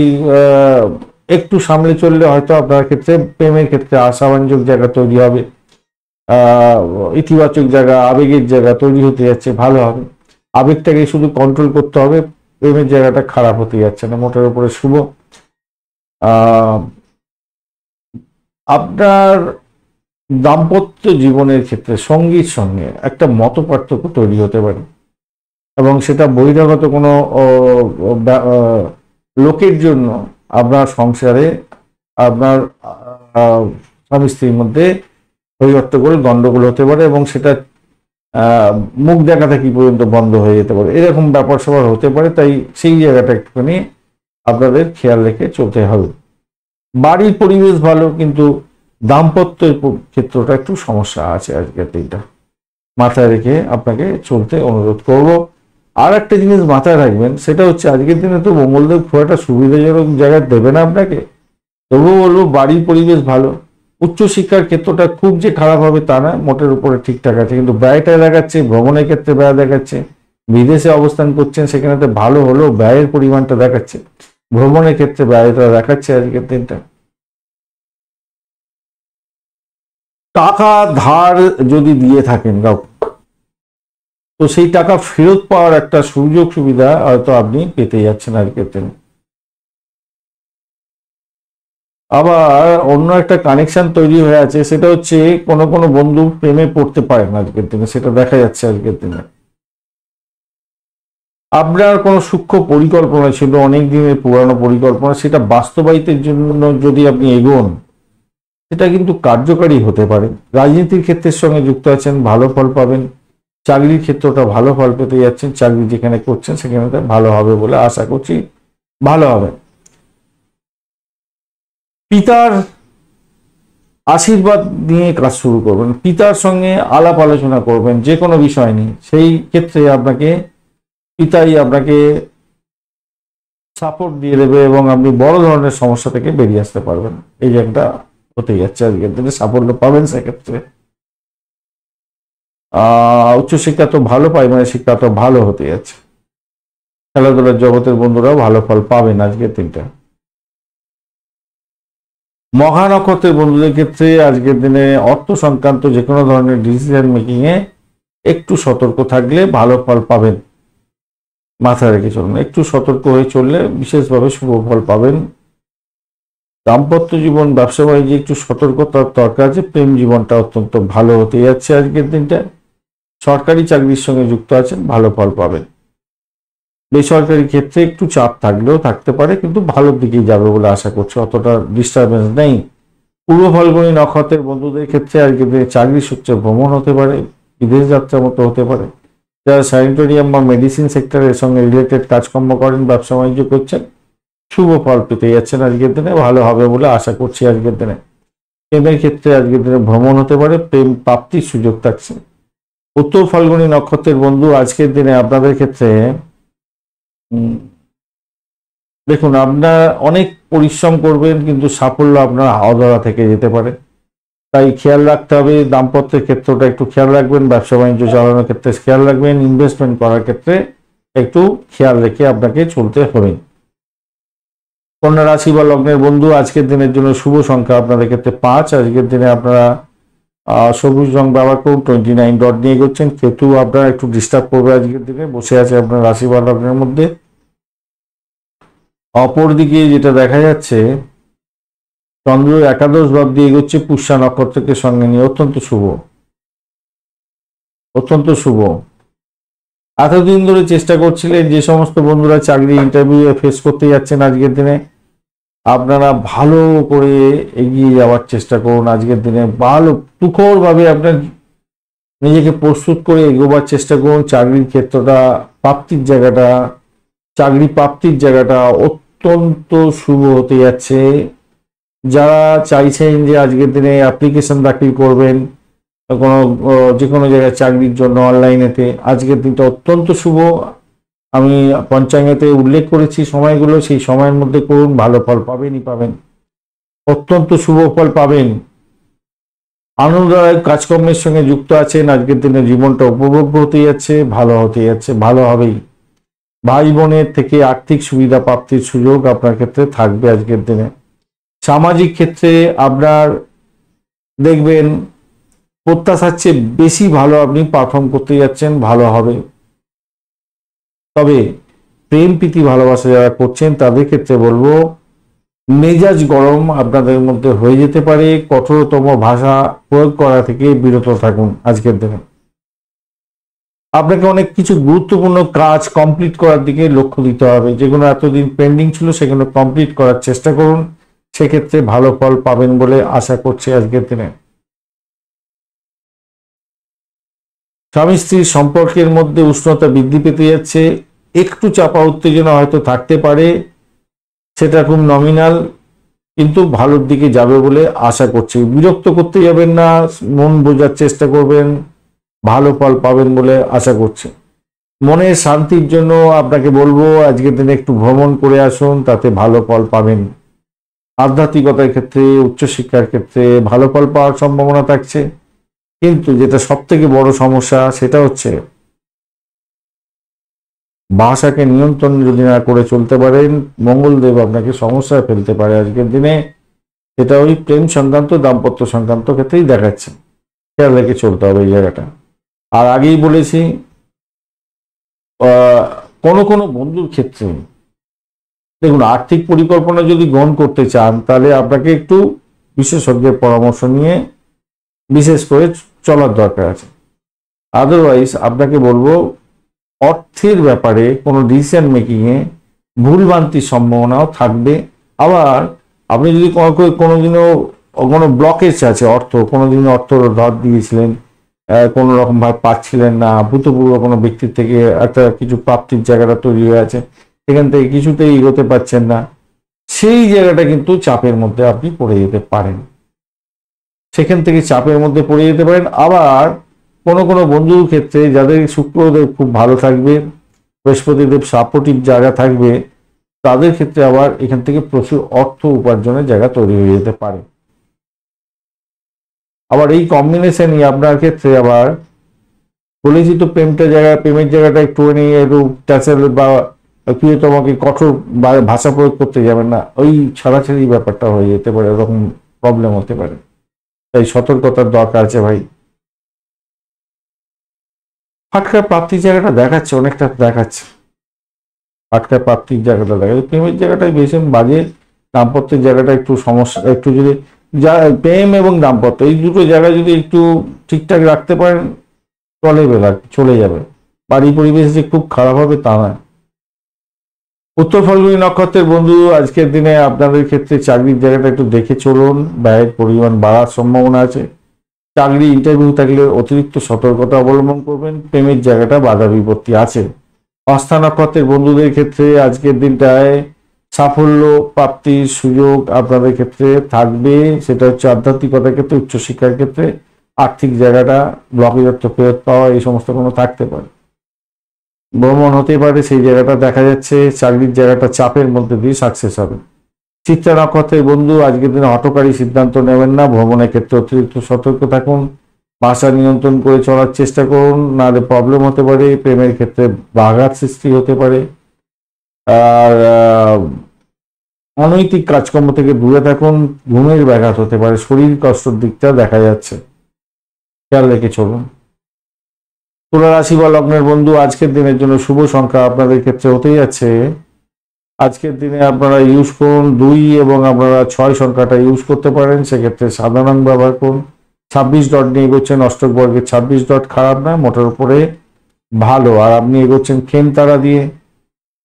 একটু সামলে চললে হয়তো আপনার ক্ষেত্রে প্রেমের ক্ষেত্রে আশাব্যঞ্জক জায়গা তৈরি হবে, ইতিবাচক জায়গা, আবেগের জায়গা তৈরি হতে যাচ্ছে, ভালো হবে। আবেগটাকে শুধু কন্ট্রোল করতে হবে, প্রেমের জায়গাটা খারাপ হতে যাচ্ছে না, মোটের উপরে শুভ। আপনার দাম্পত্য জীবনের ক্ষেত্রে সঙ্গীর সঙ্গে একটা মতপার্থক্য তৈরি হতে পারে, এবং সেটা বহিরাগত কোনো লোকের জন্য আপনার সংসারে আপনার স্বামী স্ত্রীর মধ্যে হট্টগোল গন্ডগোল হতে পারে, এবং সেটা মুখ দেখা থাকি পর্যন্ত বন্ধ হয়ে যেতে পারে, এরকম ব্যাপার স্যাপার হতে পারে। তাই সেই জায়গাটা একটুখানি আপনাদের খেয়াল রেখে চলতে হবে। বাড়ির পরিবেশ ভালো, কিন্তু দাম্পত্যের ক্ষেত্রটা একটু সমস্যা আছে আজকের দিনটা, মাথায় রেখে আপনাকে চলতে অনুরোধ করব। আর একটা জিনিস মাথায় রাখবেন, সেটা হচ্ছে আজকের দিনে তো মঙ্গলদেব খুব একটা সুবিধাজনক জায়গায় দেবে না আপনাকে, তবুও বলবো বাড়ির পরিবেশ ভালো। উচ্চশিক্ষার ক্ষেত্রটা খুব যে খারাপ হবে তা না, মোটের উপরে ঠিকঠাক আছে, কিন্তু ব্যয়টা দেখাচ্ছে, ভ্রমণের ক্ষেত্রে ব্যয় দেখাচ্ছে, বিদেশে অবস্থান করছেন সেখানে তো ভালো হলেও ব্যয়ের পরিমাণটা দেখাচ্ছে, ভ্রমণের ক্ষেত্রে ব্যয়টা দেখাচ্ছে আজকের দিনটা। টাকা ধার যদি দিয়ে থাকেন কাউকে, তো সেই টাকা ফেরত পাওয়ার একটা সুযোগ সুবিধা হয়তো আপনি পেতে যাচ্ছেন আজকের দিনে। আবার অন্য একটা কানেকশন তৈরি হয়ে আছে, সেটা হচ্ছে কোনো কোনো বন্ধু প্রেমে পড়তে পারেন আজকের দিনে, সেটা দেখা যাচ্ছে আজকের দিনে। আপনার কোনো সূক্ষ্ম পরিকল্পনা ছিল, অনেক দিনের পুরানো পরিকল্পনা, সেটা বাস্তবায়িতের জন্য যদি আপনি এগোন, সেটা কিন্তু কার্যকারী হতে পারে। রাজনীতির ক্ষেত্রের সঙ্গে যুক্ত আছেন, ভালো ফল পাবেন। চাকরির ক্ষেত্রটা ভালো ফল পেতে যাচ্ছেন, চাকরি যেখানে করছেন সেখানে ভালো হবে বলে আশা করছি, ভালো হবে। পিতার আশীর্বাদ নিয়ে কাজ শুরু করবেন, পিতার সঙ্গে আলাপ আলোচনা করবেন যে কোনো বিষয় নিয়ে, সেই ক্ষেত্রে আপনাকে পিতাই আপনাকে সাপোর্ট দিয়ে দেবে এবং আপনি বড় ধরনের সমস্যা থেকে বেরিয়ে আসতে পারবেন। এই যে একটা হতে যাচ্ছে আজকের দিনে, সাফল্য পাবেন সেক্ষেত্রে। উচ্চশিক্ষা তো ভালো, প্রাইমারি শিক্ষা তো ভালো হতে যাচ্ছে। খেলাধুলার জগতের বন্ধুরাও ভালো ফল পাবেন আজকের দিনটা। মঘা নক্ষত্রের বন্ধুদের ক্ষেত্রে আজকের দিনে অর্থ সংক্রান্ত যে কোনো ধরনের ডিসিশন মেকিং এ একটু সতর্ক থাকলে ভালো ফল পাবেন, মাথায় রেখে চলুন, একটু সতর্ক হয়ে চললে বিশেষভাবে শুভ ফল পাবেন। দাম্পত্য জীবন, ব্যবসা বাণিজ্যে একটু সতর্কতার দরকার আছে। প্রেম জীবনটা অত্যন্ত ভালো হতে যাচ্ছে আজকের দিনটা। সরকারি চাকরির সঙ্গে যুক্ত আছেন, ভালো ফল পাবেন। বেসরকারি ক্ষেত্রে একটু চাপ থাকলেও থাকতে পারে, কিন্তু ভালোর দিকেই যাবে বলে আশা করছি, অতটা ডিস্টারবেন্স নেই। পূর্ব ফাল্গুনী নক্ষত্রের বন্ধুদের ক্ষেত্রে আজকের দিনে চাকরি সূত্রে ভ্রমণ হতে পারে, বিদেশ যাত্রার মতো হতে পারে। যারা স্যানিটোরিয়াম বা মেডিসিন সেক্টরের সঙ্গে রিলেটেড কাজকর্ম করেন, ব্যবসা বাণিজ্য করছেন, শুভ ফল পেতে যাচ্ছেন আজকের দিনে, ভালো হবে বলে আশা করছি আজকের দিনে। প্রেমের ক্ষেত্রে আজকের দিনে ভ্রমণ হতে পারে, প্রেম প্রাপ্তির সুযোগ থাকছে। উত্তর ফাল্গুনী নক্ষত্রের বন্ধু আজকের দিনে আপনাদের ক্ষেত্রে দেখুন, আপনার অনেক পরিশ্রম করবেন, কিন্তু সাফল্য আপনার হাওয়া ধরা থেকে যেতে পারে, তাই খেয়াল রাখতে হবে। দাম্পত্যের ক্ষেত্রটা একটু খেয়াল রাখবেন, ব্যবসা বাণিজ্য চালানোর ক্ষেত্রে খেয়াল রাখবেন, ইনভেস্টমেন্ট করার ক্ষেত্রে একটু খেয়াল রেখে আপনাকে চলতে হবে। কন্যা রাশি বা লগ্নের বন্ধু আজকের দিনের জন্য শুভ সংখ্যা আপনাদের ক্ষেত্রে 5। আজকের দিনে আপনারা সবুজ রং ব্যবহার করুন, 29 ডট নিয়ে এগোচ্ছেন। কেতু আপনারা একটু ডিস্টার্ব করবে আজকের দিনে, বসে আছে আপনার রাশি বা লগ্নের মধ্যে। অপরদিকে যেটা দেখা যাচ্ছে, চন্দ্র একাদশ ভাব দিয়ে এগোচ্ছে পুষ্যা নক্ষত্রকে সঙ্গে নিয়ে, অত্যন্ত শুভ, অত্যন্ত শুভ। এতদিন ধরে চেষ্টা করছিলেন, যে সমস্ত বন্ধুরা চাকরি ইন্টারভিউ ফেস করতে যাচ্ছেন আজকের দিনে, আপনারা ভালো করে এগিয়ে যাওয়ার চেষ্টা করুন। আজকের দিনে ভালো তুখরভাবে আপনার নিজেকে প্রস্তুত করে এগোবার চেষ্টা করুন। চাকরির ক্ষেত্রটা, প্রাপ্তির জায়গাটা, চাকরি প্রাপ্তির জায়গাটা অত্যন্ত শুভ হতে যাচ্ছে। যারা চাইছেন যে আজকের দিনে অ্যাপ্লিকেশন দাখিল করবেন কোনো যে কোনো জায়গায় চাকরির জন্য অনলাইনেতে, আজকের দিনটা অত্যন্ত শুভ। আমি পঞ্চাঙ্গতে উল্লেখ করেছি সময়গুলো, সেই সময়ের মধ্যে করুন, ভালো ফল পাবেনই পাবেন, অত্যন্ত শুভ ফল পাবেন। আনন্দদায়ক কাজকর্মের সঙ্গে যুক্ত আছেন, আজকের দিনে জীবনটা উপভোগ্য হতে যাচ্ছে, ভালো হতে যাচ্ছে, ভালো হবেই। ভাই বোনের থেকে আর্থিক সুবিধা প্রাপ্তির সুযোগ আপনার ক্ষেত্রে থাকবে আজকের দিনে। সামাজিক ক্ষেত্রে আপনার দেখবেন প্রত্যাশার চেয়ে বেশি ভালো আপনি পারফর্ম করতে যাচ্ছেন, ভালো হবে। তবে প্রেম প্রীতি ভালোবাসা যারা করছেন তাদের ক্ষেত্রে বলবো, মেজাজ গরম আপনাদের মধ্যে হয়ে যেতে পারে, কঠোরতম ভাষা প্রয়োগ করা থেকে বিরত থাকুন আজকের দিনে। আপনাকে অনেক কিছু গুরুত্বপূর্ণ কাজ কমপ্লিট করার দিকে লক্ষ্য দিতে হবে, যেগুলো এতদিন পেন্ডিং ছিল সেগুলো কমপ্লিট করার চেষ্টা করুন, সেক্ষেত্রে ভালো ফল পাবেন বলে আশা করছি আজকের দিনে। স্বামী স্ত্রীর সম্পর্কের মধ্যে উষ্ণতা বৃদ্ধি পেতে যাচ্ছে, একটু চাপা উত্তেজনা হয়তো থাকতে পারে, সেটা খুব নমিনাল, কিন্তু ভালোর দিকে যাবে বলে আশা করছি। বিরক্ত করতে যাবেন না, মন বোঝার চেষ্টা করবেন, ভালো ফল পাবেন বলে আশা করছি। মনের শান্তির জন্য আপনাকে বলবো আজকের দিনে একটু ভ্রমণ করে আসুন, তাতে ভালো ফল পাবেন। আধ্যাত্মিকতার ক্ষেত্রে, উচ্চশিক্ষার ক্ষেত্রে ভালো ফল পাওয়ার সম্ভাবনা থাকছে, কিন্তু যেটা সব থেকে বড় সমস্যা সেটা হচ্ছে ভাষাকে নিয়ন্ত্রণ যদি না করে চলতে পারেন, মঙ্গলদেব আপনাকে সমস্যায় ফেলতে পারে আজকের দিনে। এটা ওই প্রেম সংক্রান্ত, দাম্পত্য সংক্রান্ত ক্ষেত্রেই দেখাচ্ছে, খেয়াল রেখে চলতে হবে এই জায়গাটা। আর আগেই বলেছি, কোনো কোনো বন্ধুর ক্ষেত্রে দেখুন, আর্থিক পরিকল্পনা যদি গ্রহণ করতে চান তাহলে আপনাকে একটু বিশেষজ্ঞের পরামর্শ নিয়ে বিশেষ করে চলার দরকার আছে। আদারওয়াইজ আপনাকে বলবো, অর্থের ব্যাপারে কোনো ডিসিশন মেকিংয়ে ভুলভ্রান্তির সম্ভাবনাও থাকবে। আবার আপনি যদি কোনোদিনও কোনো ব্লকেজ আছে, কোনোদিনও অর্থ ধার দিয়েছিলেন, কোনো রকম ভাবে পাচ্ছিলেন না, ভূতপূর্ব কোনো ব্যক্তির থেকে একটা কিছু প্রাপ্তির জায়গাটা তৈরি হয়ে আছে, সেখান থেকে কিছুতেই এগোতে পারছেন না, সেই জায়গাটা কিন্তু চাপের মধ্যে আপনি পড়ে যেতে পারেন, সেখান থেকে চাপের মধ্যে পড়ে যেতে পারেন। আবার কোনো কোনো বন্ধুর ক্ষেত্রে যাদের শুক্রদেব খুব ভালো থাকবে, বৃহস্পতিদেব সাপোর্টিভ জায়গা থাকবে, তাদের ক্ষেত্রে আবার এখান থেকে প্রচুর অর্থ উপার্জনের জায়গা তৈরি হয়ে যেতে পারে। আবার এই কম্বিনেশনই আপনার ক্ষেত্রে আবার বলেছি তো, প্রেমের জায়গাটা একটুখানি একটু ট্যাসেল বা কেউ তোমাকে কঠোর ভাষা প্রয়োগ করতে যাবেন না, ওই ছাড়াছাড়ি ব্যাপারটা হয়ে যেতে পারে, এরকম প্রবলেম হতে পারে, তাই সতর্কতার দরকার আছে ভাই। ফাটকা প্রাপ্তির জায়গাটা দেখাচ্ছে, অনেকটা দেখাচ্ছে, ফাটকা প্রাপ্তির জায়গাটা দেখাচ্ছে, প্রেমের জায়গাটাই বেশি বাজে, দাম্পত্যের জায়গাটা একটু সমস্যা, একটু যদি যা প্রেম এবং দাম্পত্য এই দুটো জায়গা যদি একটু ঠিকঠাক রাখতে পারেন চলে যাবে। বাড়ি পরিবেশ যে খুব খারাপ হবে তা নয়। উত্তর ফাল্গুনী নক্ষত্রের বন্ধু, আজকের দিনে আপনাদের ক্ষেত্রে চাকরির জায়গাটা একটু দেখে চলুন, ব্যয়ের পরিমাণ বাড়ার সম্ভাবনা আছে। চাকরি ইন্টারভিউ থাকলে অতিরিক্ত সতর্কতা অবলম্বন করবেন। প্রেমের জায়গাটা বাধা বিপত্তি আছে। হস্তা নক্ষত্রের বন্ধুদের ক্ষেত্রে আজকের দিনটায় সাফল্য প্রাপ্তির সুযোগ আপনাদের ক্ষেত্রে থাকবে। সেটা হচ্ছে আধ্যাত্মিকতার ক্ষেত্রে, উচ্চশিক্ষার ক্ষেত্রে, আর্থিক জায়গাটা ব্লকেজ অর্থ ফেরত পাওয়া এই সমস্ত কোনো থাকতে পারে। ভ্রমণ হতে পারে, সেই জায়গাটা দেখা যাচ্ছে। চাকরির জায়গাটা চাপের মধ্যে দিয়ে সাকসেস হবে। চিত্রা নক্ষত্রের বন্ধু, আজকের দিনে হঠকারী সিদ্ধান্ত নেবেন না। ভ্রমণের ক্ষেত্রে অতিরিক্ত সতর্ক থাকুন। ভাষা নিয়ন্ত্রণ করে চলার চেষ্টা করুন, নাহলে প্রবলেম হতে পারে। প্রেমের ক্ষেত্রে বাঘাত সৃষ্টি হতে পারে। আর অনৈতিক কাজকর্ম থেকে দূরে থাকুন। ঘুমের ব্যাঘাত হতে পারে, শরীর কষ্টের দিকটা দেখা যাচ্ছে, খেয়াল রেখে চলুন। তুলা রাশি বা লগ্নের বন্ধু, আজকের দিনের জন্য শুভ সংখ্যা আপনাদের ক্ষেত্রে হতে যাচ্ছে, আজকের দিনে আপনারা ইউজ করুন 2 এবং আপনারা 6 সংখ্যাটা ইউজ করতে পারেন। সেক্ষেত্রে সাদা রং ব্যবহার করুন। 26 ডট নিয়ে এগোচ্ছেন, অষ্টক বর্গের 26 ডট খারাপ নয়, মোটের উপরে ভালো। আর আপনি এগোচ্ছেন খেন তারা দিয়ে,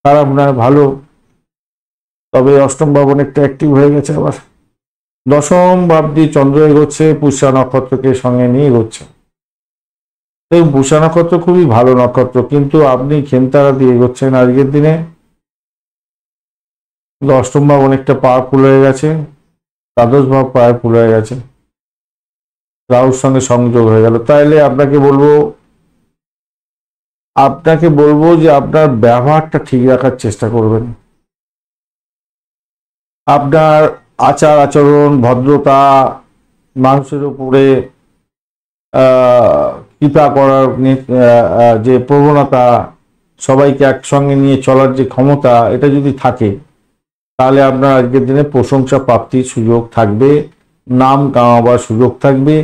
খারাপ নয়, ভালো। তবে অষ্টম ভাব অনেকটা অ্যাক্টিভ হয়ে গেছে আবার। দশম ভাব দিয়ে চন্দ্র এগোচ্ছে, পুষ্যা নক্ষত্রকে সঙ্গে নিয়ে এগোচ্ছে। এই পুষ্যা নক্ষত্র খুবই ভালো নক্ষত্র, কিন্তু আপনি খেনতারা দিয়ে এগোচ্ছেন আজকের দিনে। অষ্টম ভাব অনেকটা পাওয়ারফুল হয়ে গেছে, দ্বাদশ ভাব পাওয়ারফুল হয়ে গেছে, রাহুর সঙ্গে সংযোগ হয়ে গেল। তাইলে আপনাকে বলবো যে আপনার ব্যবহারটা ঠিক রাখার চেষ্টা করবেন। আপনার আচার আচরণ, ভদ্রতা, মানুষের উপরে কৃপা করার যে প্রবণতা, সবাইকে একসঙ্গে নিয়ে চলার যে ক্ষমতা, এটা যদি থাকে তাহলে আপনার আজকের দিনে প্রশংসা প্রাপ্তির সুযোগ থাকবে, নাম কামাবার সুযোগ থাকবে।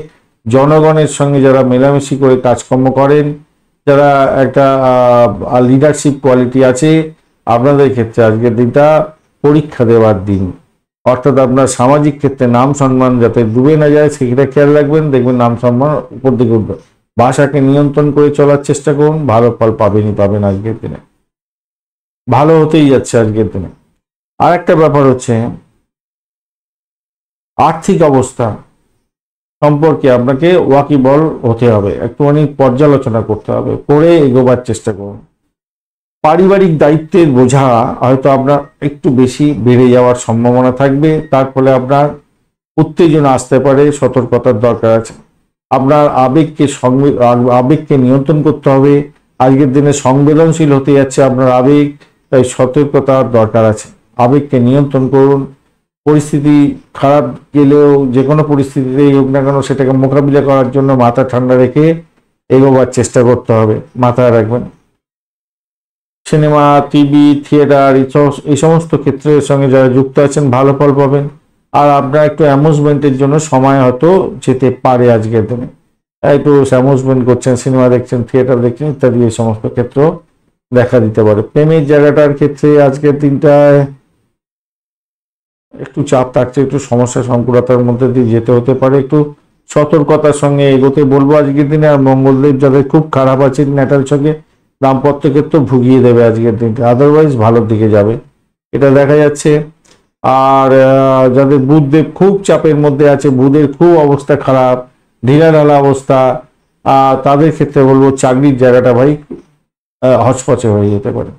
জনগণের সঙ্গে যারা মেলামেশি করে কাজকর্ম করেন, যারা একটা লিডারশিপ কোয়ালিটি আছে, আপনাদের ক্ষেত্রে আজকের দিনটা পরীক্ষা দেওয়ার দিন। অর্থাৎ আপনার সামাজিক ক্ষেত্রে নাম সম্মান যাতে ডুবে না যায় সেটা খেয়াল রাখবেন, দেখবেন নাম সম্মান উপর দিকে উঠবে। ভাষাকে নিয়ন্ত্রণ করে চলার চেষ্টা করুন, ভালো ফল পাবেন আজকের দিনে, ভালো হতেই যাচ্ছে আজকের দিনে। আর একটা ব্যাপার হচ্ছে আর্থিক অবস্থা সম্পর্কে আপনাকে ওয়াকিবল হতে হবে, একটুখানি পর্যালোচনা করতে হবে, করে এগোবার চেষ্টা করুন। পারিবারিক দায়িত্বের বোঝা হয়তো আপনার একটু বেশি বেড়ে যাওয়ার সম্ভাবনা থাকবে, তার ফলে আপনার উত্তেজনা আসতে পারে, সতর্কতার দরকার আছে। আপনার আবেগকে নিয়ন্ত্রণ করতে হবে। আজকের দিনে সংবেদনশীল হতে যাচ্ছে আপনার আবেগ, তাই সতর্কতার দরকার আছে। আবেগকে নিয়ন্ত্রণ করুন। পরিস্থিতি খারাপ গেলেও, যে কোনো পরিস্থিতিতেই হোক না কেন, সেটাকে মোকাবিলা করার জন্য মাথা ঠান্ডা রেখে এগোবার চেষ্টা করতে হবে, মাথায় রাখবেন। সিনেমা, টিভি, থিয়েটার এই সমস্ত ক্ষেত্রের সঙ্গে যারা যুক্ত আছেন ভালো ফল পাবেন। আর আপনার একটু অ্যামুজমেন্টের জন্য সময় হয়তো যেতে পারে আজকের দিনে, একটু অ্যামুজমেন্ট করছেন, সিনেমা দেখছেন, থিয়েটার দেখছেন ইত্যাদি, এই সমস্ত ক্ষেত্র দেখা দিতে পারে। প্রেমের জায়গাটার ক্ষেত্রে আজকের দিনটায় একটু চাপ থাকছে, একটু সমস্যা সংকুলতার মধ্যে দিয়ে যেতে হতে পারে, একটু সতর্কতার সঙ্গে এগোতে বলবো আজকের দিনে। আর মঙ্গলদেব যাদের খুব খারাপ আছে ন্যাটাল ছকে, দাম্পত্য ক্ষেত্রে ভুগিয়ে দেবে আজকের দিনটা, আদারওয়াইজ ভালোর দিকে যাবে, এটা দেখা যাচ্ছে। আর যাদের বুধদেব খুব চাপের মধ্যে আছে, বুধের খুব অবস্থা খারাপ, ঢিলাঢালা অবস্থা, তাদের ক্ষেত্রে বলবো চাকরির জায়গাটা ভাই হচপচে হয়ে যেতে পারে,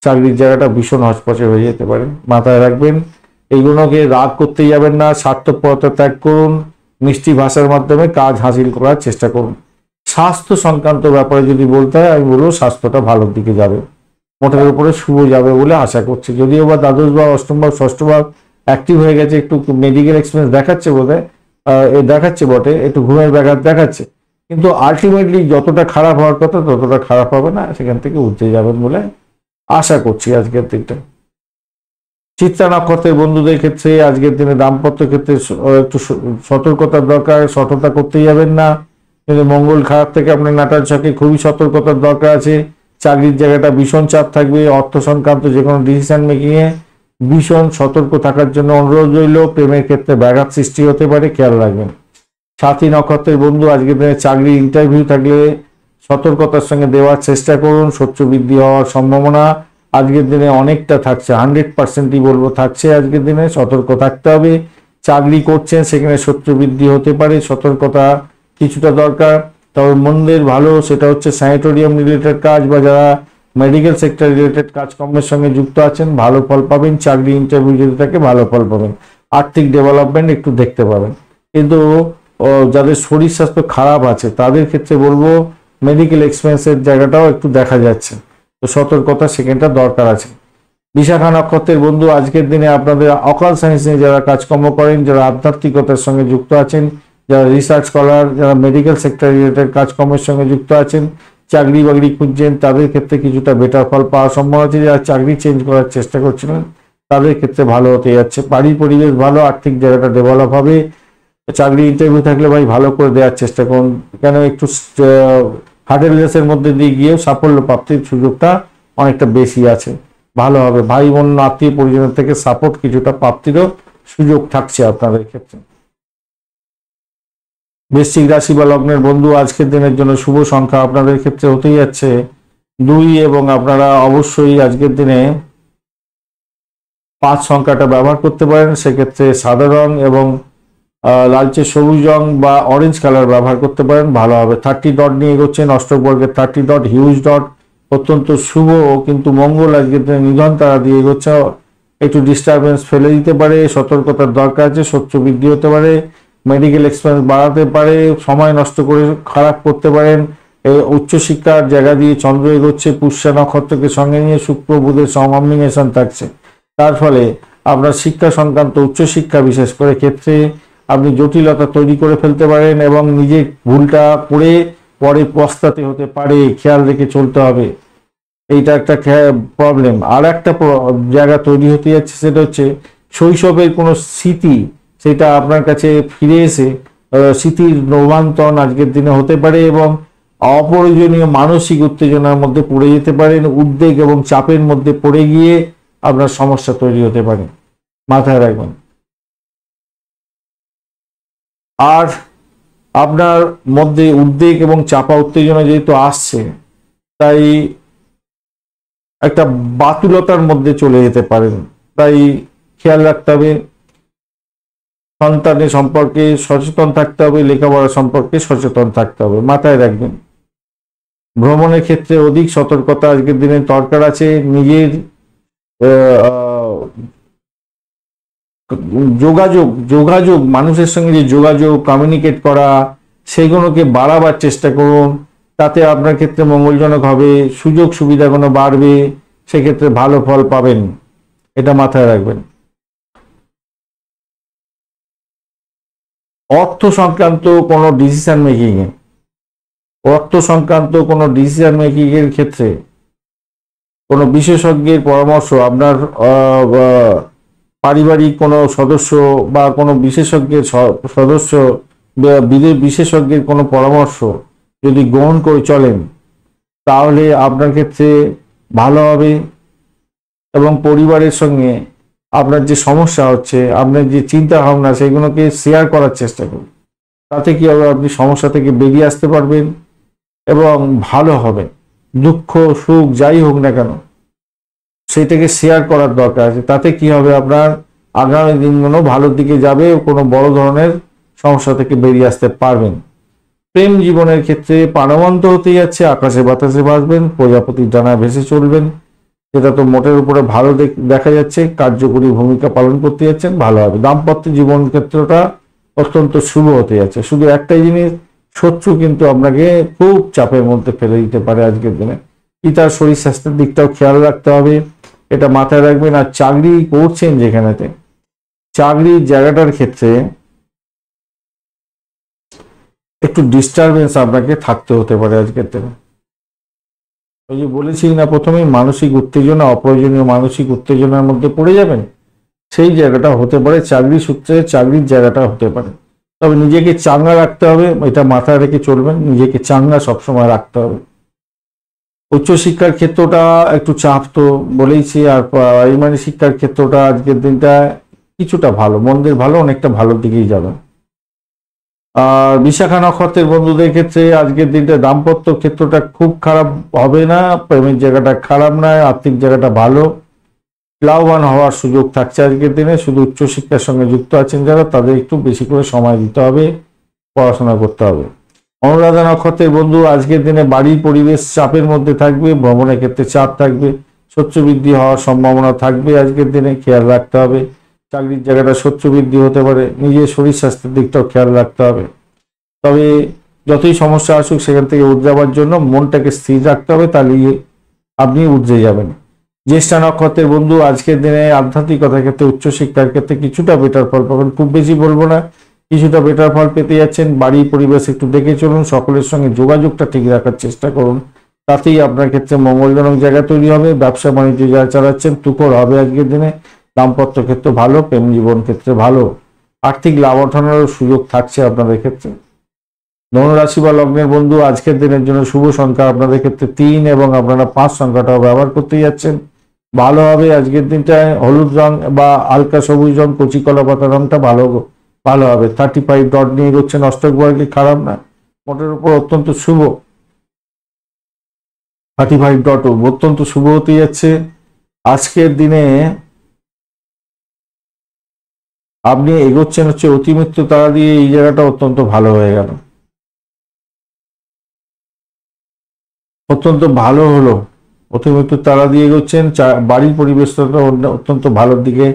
চাকরির জায়গাটা ভীষণ হচপচে হয়ে যেতে পারে, মাথায় রাখবেন। এইগুলোকে রাগ করতে যাবেন না, স্বার্থপরতা ত্যাগ করুন, মিষ্টি ভাষার মাধ্যমে কাজ হাসিল করার চেষ্টা করুন। স্বাস্থ্য সংক্রান্ত ব্যাপারে যদি বলতে হয়, আমি বলবো স্বাস্থ্যটা ভালোর দিকে যাবে, মোটের উপরে শুভ যাবে বলে আশা করছি। যদিও বা দ্বাদশ ভাব, অষ্টম ভাব, ষষ্ঠ ভাব অ্যাক্টিভ হয়ে গেছে, একটু মেডিকেল এক্সপেরিয়েন্স দেখাচ্ছে দেখাচ্ছে বটে, একটু ঘুমের ব্যাঘাত দেখাচ্ছে, কিন্তু আলটিমেটলি যতটা খারাপ হওয়ার কথা ততটা খারাপ হবে না, সেখান থেকে উঠতে যাবেন বলে আশা করছি আজকের দিনটা। চিত্রা নক্ষত্রের বন্ধুদের ক্ষেত্রে আজকের দিনে দাম্পত্য ক্ষেত্রে একটু সতর্কতার দরকার, সততা করতে যাবেন না, কিন্তু মঙ্গল খারাপ থেকে আপনার নাটাল ছকে খুবই সতর্কতার দরকার আছে। চাকরির জায়গাটা ভীষণ চাপ থাকবে, অর্থ সংক্রান্ত যে কোনো ডিসিশন মেকিংয়ে ভীষণ সতর্ক থাকার জন্য অনুরোধ রইল। প্রেমের ক্ষেত্রে ব্যাঘাত সৃষ্টি হতে পারে, খেয়াল রাখবেন। সাথী নক্ষত্রের বন্ধু, আজকের দিনে চাকরি ইন্টারভিউ থাকলে সতর্কতার সঙ্গে দেওয়ার চেষ্টা করুন। শত্রু বৃদ্ধি হওয়ার সম্ভাবনা আজকের দিনে অনেকটা থাকছে, 100%ই বলবো থাকছে। আজকের দিনে সতর্ক থাকতে হবে। চাকরি করছেন সেখানে শত্রু বৃদ্ধি হতে পারে, সতর্কতা কিছুটা দরকার। তবে মন্দের ভালো সেটা হচ্ছে স্যানিটোরিয়াম রিলেটেড কাজ বা যারা মেডিকেল সেক্টর রিলেটেড কাজকর্মের সঙ্গে যুক্ত আছেন ভালো ফল পাবেন। চাকরি ইন্টারভিউ যদি থাকে ভালো ফল পাবেন। আর্থিক ডেভেলপমেন্ট একটু দেখতে পাবেন। কিন্তু যাদের শরীর স্বাস্থ্য খারাপ আছে তাদের ক্ষেত্রে বলবো মেডিকেল এক্সপেন্সের জায়গাটাও একটু দেখা যাচ্ছে, তো সতর্কতা সেখানটা দরকার আছে। বিশাখা নক্ষত্রের বন্ধু, আজকের দিনে আপনাদের অকাল সায়েন্স নিয়ে যারা কাজকর্ম করেন, যারা আধ্যাত্মিকতার সঙ্গে যুক্ত আছেন, যারা রিসার্চ স্কলার, যারা মেডিকেল সেক্টর রিলেটেড কাজকর্মের সঙ্গে যুক্ত আছেন, চাকরি বাকরি খুঁজছেন, তাদের ক্ষেত্রে কিছুটা বেটার ফল পাওয়া সম্ভব আছে। যারা চাকরি চেঞ্জ করার চেষ্টা করছিলেন তাদের ক্ষেত্রে ভালো হতে যাচ্ছে। বাড়ির পরিবেশ ভালো, আর্থিক জায়গাটা ডেভেলপ হবে। চাকরি ইন্টারভিউ থাকলে ভাই ভালো করে দেওয়ার চেষ্টা করুন, কেন একটু হার্ডের রেসের মধ্যে দিয়ে গিয়েও সাফল্য প্রাপ্তির সুযোগটা অনেকটা বেশি আছে, ভালো হবে। ভাই বোন আত্মীয় পরিজনের থেকে সাপোর্ট কিছুটা প্রাপ্তিরও সুযোগ থাকছে আপনাদের ক্ষেত্রে। বৃশ্চিক রাশি বা লগ্নের বন্ধু, আজকের দিনের জন্য শুভ সংখ্যা আপনাদের ক্ষেত্রে হতেই যাচ্ছে 2 এবং আপনারা অবশ্যই আজকের দিনে 5 সংখ্যাটা ব্যবহার করতে পারেন। সেক্ষেত্রে সাদা রং এবং লালচে সবুজ রং বা অরেঞ্জ কালার ব্যবহার করতে পারেন, ভালো হবে। 30 ডট নিয়ে এগোচ্ছেন, অষ্টক বর্গের 30 ডট হিউজ ডট, অত্যন্ত শুভ। কিন্তু মঙ্গল আজকের দিনে নিধন তারা দিয়ে এগোচ্ছে, একটু ডিস্টারবেন্স ফেলে দিতে পারে, সতর্কতার দরকার আছে। শত্রু বৃদ্ধি হতে পারে, মেডিকেল এক্সপেন্স বাড়াতে পারে, সময় নষ্ট করে খারাপ করতে পারেন। এই উচ্চশিক্ষার জায়গা দিয়ে চন্দ্র এগোচ্ছে, পুষ্যা নক্ষত্রকে সঙ্গে নিয়ে শুক্র বুধের কম্বিনেশন থাকছে। তার ফলে আপনার শিক্ষা সংক্রান্ত উচ্চশিক্ষা বিশেষ করে ক্ষেত্রে আপনি জটিলতা তৈরি করে ফেলতে পারেন এবং নিজের ভুলটা করে পরে পস্তাতে হতে পারে, খেয়াল রেখে চলতে হবে। এইটা একটা প্রবলেম। আর একটা জায়গা তৈরি হতে যাচ্ছে, সেটা হচ্ছে শৈশবের কোনো স্মৃতি, সেটা আপনার কাছে ফিরে এসে স্মৃতির রোমান্তন আজকের দিনে হতে পারে এবং অপ্রয়োজনীয় মানসিক উত্তেজনার মধ্যে পড়ে যেতে পারেন। উদ্বেগ এবং চাপের মধ্যে পড়ে গিয়ে আপনার সমস্যা তৈরি হতে পারে, মাথায় রাখবেন। আর আপনার মধ্যে উদ্বেগ এবং চাপা উত্তেজনা যেহেতু আসছে, তাই একটা বাতুলতার মধ্যে চলে যেতে পারেন, তাই খেয়াল রাখতে হবে। সন্তানের সম্পর্কে সচেতন থাকতে হবে, লেখাপড়া সম্পর্কে সচেতন থাকতে হবে, মাথায় রাখবেন। ভ্রমণের ক্ষেত্রে অধিক সতর্কতা আজকের দিনে দরকার আছে। নিজের যোগাযোগ মানুষের সঙ্গে যে যোগাযোগ কমিউনিকেট করা, সেগুলোকে বাড়াবার চেষ্টা করুন, তাতে আপনার ক্ষেত্রে মঙ্গলজনক হবে, সুযোগ সুবিধাগুলো বাড়বে, সেক্ষেত্রে ভালো ফল পাবেন, এটা মাথায় রাখবেন। অর্থ সংক্রান্ত কোনো ডিসিশন মেকিং এর ক্ষেত্রে কোনো বিশেষজ্ঞের পরামর্শ, আপনার পারিবারিক কোনো সদস্য বা কোনো বিশেষজ্ঞের বিশেষজ্ঞের কোনো পরামর্শ যদি গ্রহণ করে চলেন তাহলে আপনার ক্ষেত্রে ভালো হবে। এবং পরিবারের সঙ্গে আপনার যে সমস্যা হচ্ছে, আপনার যে চিন্তা ভাবনা, সেগুলোকে শেয়ার করার চেষ্টা করুন, তাতে কি হবে আপনি সমস্যা থেকে বেরিয়ে আসতে পারবেন এবং ভালো হবে। দুঃখ সুখ যাই হোক না কেন সেটাকে শেয়ার করার দরকার আছে, তাতে কি হবে আপনার আগামী দিনগুলো ভালোর দিকে যাবে, কোনো বড় ধরনের সমস্যা থেকে বেরিয়ে আসতে পারবেন। প্রেম জীবনের ক্ষেত্রে প্রাণবন্ত হতে যাচ্ছে, আকাশে বাতাসে ভাসবেন, প্রজাপতির ডানায় ভেসে চলবেন, যেটা তো মোটের উপরে ভালো দেখা যাচ্ছে, কার্যকরী ভূমিকা পালন করতে যাচ্ছেন, ভালো হবে। দাম্পত্য জীবন ক্ষেত্রটা অত্যন্ত শুভ হতে যাচ্ছে। শুধু একটাই জিনিস, শত্রু কিন্তু আপনাকে খুব চাপের মধ্যে ফেলে দিতে পারে আজকের দিনে। পিতার শরীর স্বাস্থ্যের দিকটাও খেয়াল রাখতে হবে, এটা মাথায় রাখবেন। আর চাকরি করছেন যেখানেতে, চাকরির জায়গাটার ক্ষেত্রে একটু ডিস্টারবেন্স আপনাকে থাকতে হতে পারে আজকের দিনে। ওই যে বলেছি না প্রথমেই, মানসিক উত্তেজনা, অপ্রয়োজনীয় মানসিক উত্তেজনার মধ্যে পড়ে যাবেন, সেই জায়গাটা হতে পারে। চাকরি সূত্রে চাকরির জায়গাটা হতে পারে, তবে নিজেকে চাঙ্গা রাখতে হবে, এটা মাথায় রেখে চলবেন। নিজেকে চাঙ্গা সবসময় রাখতে হবে। উচ্চশিক্ষার ক্ষেত্রটা একটু চাপ তো বলেইছি, আর প্রাইমারি শিক্ষার ক্ষেত্রটা আজকের দিনটা কিছুটা ভালো, মন্দের ভালো, অনেকটা ভালোর দিকেই যাবে। আর বিশাখা নক্ষত্রের বন্ধুদের ক্ষেত্রে আজকের দিনটা দাম্পত্য ক্ষেত্রটা খুব খারাপ হবে না, প্রেমের জায়গাটা খারাপ নয়, আর্থিক জায়গাটা ভালো, লাভবান হওয়ার সুযোগ থাকছে আজকের দিনে। শুধু উচ্চশিক্ষার সঙ্গে যুক্ত আছেন যারা, তাদের একটু বেশি করে সময় দিতে হবে, পড়াশোনা করতে হবে। অনুরাধা নক্ষত্রের বন্ধু আজকের দিনে বাড়ির পরিবেশ চাপের মধ্যে থাকবে, ভ্রমণের ক্ষেত্রে চাপ থাকবে, শস্য বৃদ্ধি হওয়ার সম্ভাবনা থাকবে আজকের দিনে, খেয়াল রাখতে হবে। চাকরির জায়গাটা শস্য বৃদ্ধি হতে পারে, নিজের শরীর স্বাস্থ্যের দিকটাও খেয়াল রাখতে হবে। তবে যতই সমস্যা আসুক সেখান থেকে উঠে যাওয়ার জন্য মনটাকে স্থির রাখতে হবে, তাহলে আপনি উঠে যাবেন। জ্যেষ্ঠা নক্ষত্রের বন্ধু আজকের দিনে আধ্যাত্মিকতার ক্ষেত্রে, উচ্চশিক্ষার ক্ষেত্রে কিছুটা বেটার ফল পাবেন, খুব বেশি বলবো না, কিছুটা বেটার ফল পেতে যাচ্ছেন। বাড়ির পরিবেশ একটু দেখে চলুন, সকলের সঙ্গে যোগাযোগটা ঠিক রাখার চেষ্টা করুন, তাতেই আপনার ক্ষেত্রে মঙ্গলজনক জায়গা তৈরি হবে। ব্যবসা বাণিজ্য যারা চালাচ্ছেন তুখর হবে আজকের দিনে। দাম্পত্য ক্ষেত্র ভালো, প্রেম জীবন ক্ষেত্রে ভালো, আর্থিক লাভ অর্জনেরও সুযোগ থাকছে আপনাদের ক্ষেত্রে। ধনুরাশি বা লগ্নের বন্ধু আজকের দিনের জন্য শুভ সংখ্যা আপনাদের ক্ষেত্রে 3 এবং আপনারা 5 সংখ্যাটাও ব্যবহার করতে যাচ্ছেন, ভালো হবে আজকের দিনটায়। হলুদ রং বা হালকা সবুজ রং, কচি কলা পাতা রংটা ভালো হবে। 35 ডট নিয়ে এগোচ্ছেন, অষ্টক বর্গে খারাপ না, মোটের উপর অত্যন্ত শুভ। 35 ডট অত্যন্ত শুভ হতে যাচ্ছে আজকের দিনে। আপনি এগোচ্ছেন হচ্ছে অতিমিত্র তারা দিয়ে, এই জায়গাটা অত্যন্ত ভালো হয়ে গেল, অত্যন্ত ভালো হলো। অতিমিত্র তারা দিয়ে এগোচ্ছেন, বাড়ির পরিবেশটা অত্যন্ত ভালোর দিকে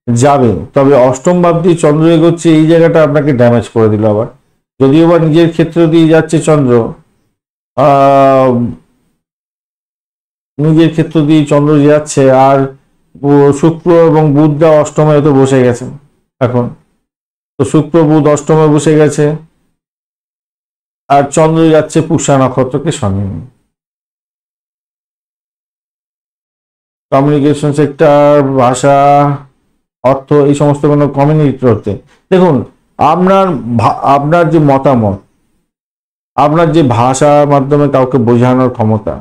যাবে। তবে অষ্টম ভাব দিয়ে চন্দ্র এগোচ্ছে, এই জায়গাটা আপনাকে ড্যামেজ করে দিল আবার, যদিও বা নিজের ক্ষেত্র দিয়ে যাচ্ছে চন্দ্র, নিজের ক্ষেত্র দিয়ে চন্দ্র যাচ্ছে, আর শুক্র এবং বুধটা অষ্টমে তো বসে গেছে এখন, তো শুক্র বুধ অষ্টমে বসে গেছে, আর চন্দ্র যাচ্ছে পুষা নক্ষত্রকে সঙ্গে নিয়ে। কমিউনিকেশন সেক্টর, ভাষা, অর্থ, এই সমস্ত কোনো কমিউনিকেট করতে, দেখুন আপনার যে মতামত, আপনার যে ভাষার মাধ্যমে কাউকে বোঝানোর ক্ষমতা,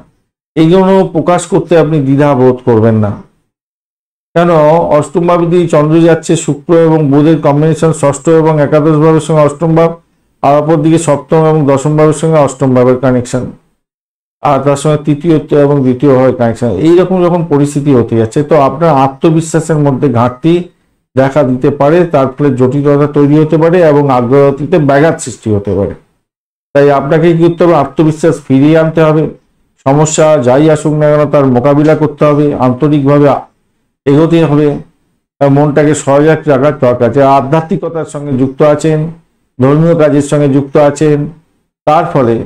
এইগুলো প্রকাশ করতে আপনি দ্বিধা বোধ করবেন না। কেন, অষ্টম ভাবে দিয়ে চন্দ্র যাচ্ছে, শুক্র এবং বুধের কম্বিনেশন, ষষ্ঠ এবং একাদশ ভাবের সঙ্গে অষ্টম ভাব, আর অপর দিকে সপ্তম এবং দশম ভাবের সঙ্গে অষ্টম ভাবের কানেকশন, আর তার সঙ্গে তৃতীয় এবং দ্বিতীয় ভাবের কানেকশন। এইরকম যখন পরিস্থিতি হতে যাচ্ছে, তো আপনার আত্মবিশ্বাসের মধ্যে ঘাটতি দেখা দিতে পারে, তার ফলে জটিলতা তৈরি হতে পারে এবং আগ্রহতিতে ব্যাঘাত সৃষ্টি হতে পারে। তাই আপনাকে কি করতে হবে, আত্মবিশ্বাস ফিরিয়ে আনতে হবে, সমস্যা যাই আসুক না কেন তার মোকাবিলা করতে হবে, আন্তরিকভাবে এগোতে হবে, মনটাকে সজাগ রাখার দরকার আছে। আধ্যাত্মিকতার সঙ্গে যুক্ত আছেন, ধর্মীয় কাজের সঙ্গে যুক্ত আছেন, তার ফলে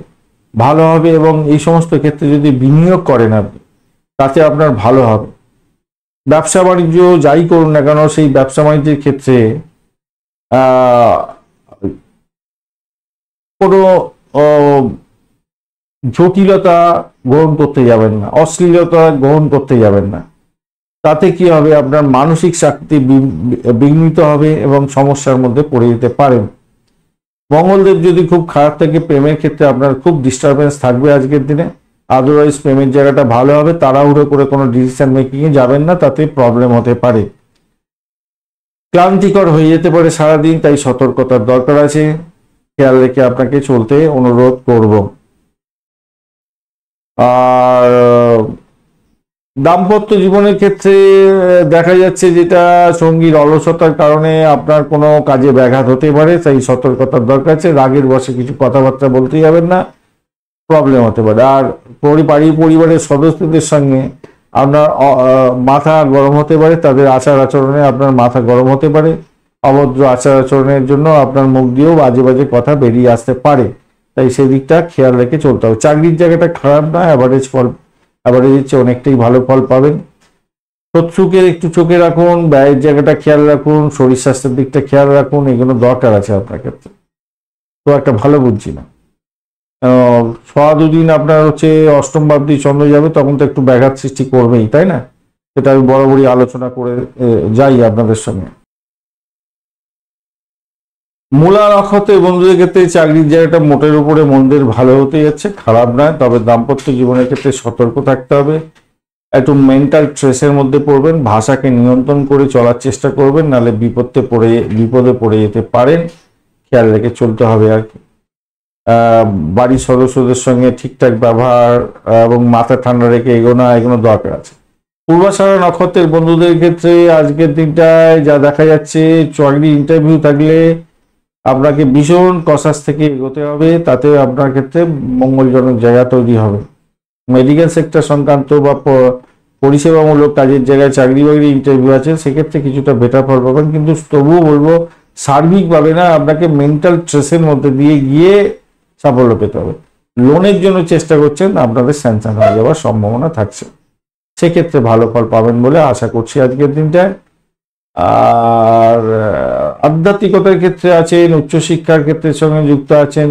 ভালো হবে। এবং এই সমস্ত ক্ষেত্রে যদি বিনিয়োগ করেন আপনি, তাতে আপনার ভালো হবে। ব্যবসা বাণিজ্য যাই করুন না কেন, সেই ব্যবসা বাণিজ্যের ক্ষেত্রে কোনো জটিলতা গ্রহণ করতে যাবেন না, অশ্লীলতা গ্রহণ করতে যাবেন না, তাতে কি হবে, আপনার মানসিক শক্তি বিঘ্নিত হবে এবং সমস্যার মধ্যে পড়ে যেতে পারেন। মঙ্গলদেব যদি খুব খারাপ থাকে, প্রেমের ক্ষেত্রে আপনার খুব ডিস্টারবেন্স থাকবে আজকের দিনে। আদারওয়াইজ প্রেমের জায়গাটা ভালো হবে, তাড়াহুড়ো করে কোনো ডিসিশন মেকিং এ যাবেন না, তাতে প্রবলেম হতে পারে, ক্লান্তিকর হয়ে যেতে পারে সারাদিন, তাই সতর্কতার দরকার আছে, খেয়াল রেখে আপনাকে চলতে অনুরোধ করব। আর দাম্পত্য জীবনের ক্ষেত্রে দেখা যাচ্ছে যেটা সঙ্গীর অলসতার কারণে আপনার কোনো কাজে ব্যাঘাত হতে পারে, তাই সতর্কতার দরকার আছে। রাগের বশে কিছু কথাবার্তা বলতে যাবেন না, প্রবলেম হতে পারে। আর পরিবারের সদস্যদের সঙ্গে আপনার মাথা গরম হতে পারে, তাদের আচার আচরণে আপনার মাথা গরম হতে পারে, অভদ্র আচার আচরণের জন্য আপনার মুখ দিয়েও বাজে বাজে কথা বেরিয়ে আসতে পারে, তাই সেদিকটা খেয়াল রেখে চলতে হবে। চাকরির জায়গাটা খারাপ না, অ্যাভারেজের চেয়ে অনেকটাই ভালো ফল পাবেন। শত্রুকে একটু চোখে রাখুন, ব্যয়ের জায়গাটা খেয়াল রাখুন, শরীর স্বাস্থ্যের দিকটা খেয়াল রাখুন, এগুলো দরকার আছে আপনার ক্ষেত্রে। তো একটা ভালো বুঝছি না, দুদিন আপনার হচ্ছে অষ্টম ভাব দিয়ে চন্দ্র যাবে, তখন তো একটু ব্যাঘাত সৃষ্টি করবেই, তাই না? সেটা আমি বরাবরই আলোচনা করে যাই আপনাদের সঙ্গে। মূলা নক্ষত্রের বন্ধুদের ক্ষেত্রে চাকরির জায়গাটা মোটের উপরে মন্দের ভালো হতে যাচ্ছে, খারাপ নয়। তবে দাম্পত্য জীবনের ক্ষেত্রে সতর্ক থাকতে হবে, একটু মেন্টাল স্ট্রেসের মধ্যে পড়বেন, ভাষাকে নিয়ন্ত্রণ করে চলার চেষ্টা করবেন, নাহলে বিপদে পড়ে যেতে পারেন, খেয়াল রেখে চলতে হবে আর কি। বাড়ির সদস্যদের সঙ্গে ঠিকঠাক ব্যবহার এবং মাথা ঠান্ডা রেখে এগোনো দরকার আছে। পূর্বাষাঢ়া নক্ষত্রের বন্ধুদের ক্ষেত্রে আজকের দিনটায় যা দেখা যাচ্ছে, চাকরি ইন্টারভিউ থাকলে আপনাকে ভীষণ কসাস থেকে এগোতে হবে, তাতে আপনার ক্ষেত্রে মঙ্গলজনক জায়গা তৈরি হবে। মেডিকেল সেক্টর সংক্রান্ত বা পরিষেবামূলক কাজের জায়গায় চাকরি বাকরি ইন্টারভিউ আছে, সেক্ষেত্রে কিছুটা বেটার ফল পাবেন, কিন্তু তবুও বলবো সার্বিকভাবে না, আপনাকে মেন্টাল স্ট্রেসের মধ্যে দিয়ে গিয়ে সাফল্য পেতে হবে। লোনের জন্য চেষ্টা করছেন, আপনাদের স্যাংশন হয়ে যাওয়ার সম্ভাবনা থাকছে, সেক্ষেত্রে ভালো ফল পাবেন বলে আশা করছি আজকের দিনটায়। আর আধ্যাত্মিকতার ক্ষেত্রে আছেন, উচ্চশিক্ষার ক্ষেত্রের সঙ্গে যুক্ত আছেন,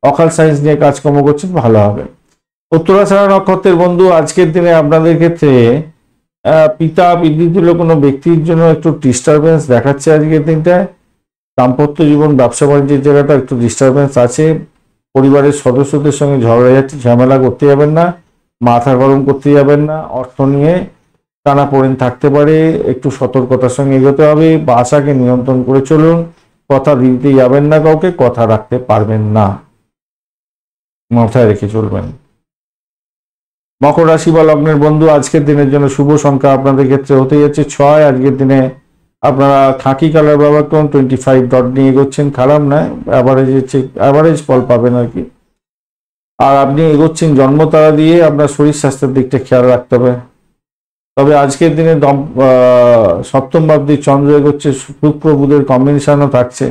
অকাল সায়েন্স নিয়ে কাজকর্ম করছেন, ভালো হবে। উত্তরাষাঢ়া নক্ষত্রের বন্ধু আজকের দিনে আপনাদের ক্ষেত্রে পিতা বিদ্যুৎ কোনো ব্যক্তির জন্য একটু ডিস্টারবেন্স দেখাচ্ছে আজকের দিনটায়। দাম্পত্য জীবন ব্যবসা বাণিজ্যের জায়গাটা একটু ডিস্টারবেন্স আছে, পরিবারের সদস্যদের সঙ্গে ঝামেলা করতে যাবেন না, মাথা গরম করতে যাবেন না, অর্থ নিয়ে টানাপোড়েন থাকতে পারে, একটু সতর্কতার সঙ্গে এগোতে হবে, ভাষাকে নিয়ন্ত্রণ করে চলুন, কথা দিতে যাবেন না, কাউকে কথা রাখতে পারবেন না, মাথায় রেখে চলবেন। মকর রাশি বা লগ্নের বন্ধু আজকের দিনের জন্য শুভ সংখ্যা আপনাদের ক্ষেত্রে হতে যাচ্ছে 6। আজকের দিনে আপনারা খাকি কালার ব্যবহার করুন, 25 ডট নিয়ে এগোচ্ছেন, খারাপ নয়, অ্যাভারেজ ফল পাবেন আর কি। আর আপনি এগোচ্ছেন জন্মতারা দিয়ে, আপনার শরীর স্বাস্থ্যের দিকটা খেয়াল রাখতে হবে। তবে আজকের দিনে সপ্তম ভাবটি চন্দ্র এগোচ্ছে, শুক্র বুধের কম্বিনেশনও থাকছে,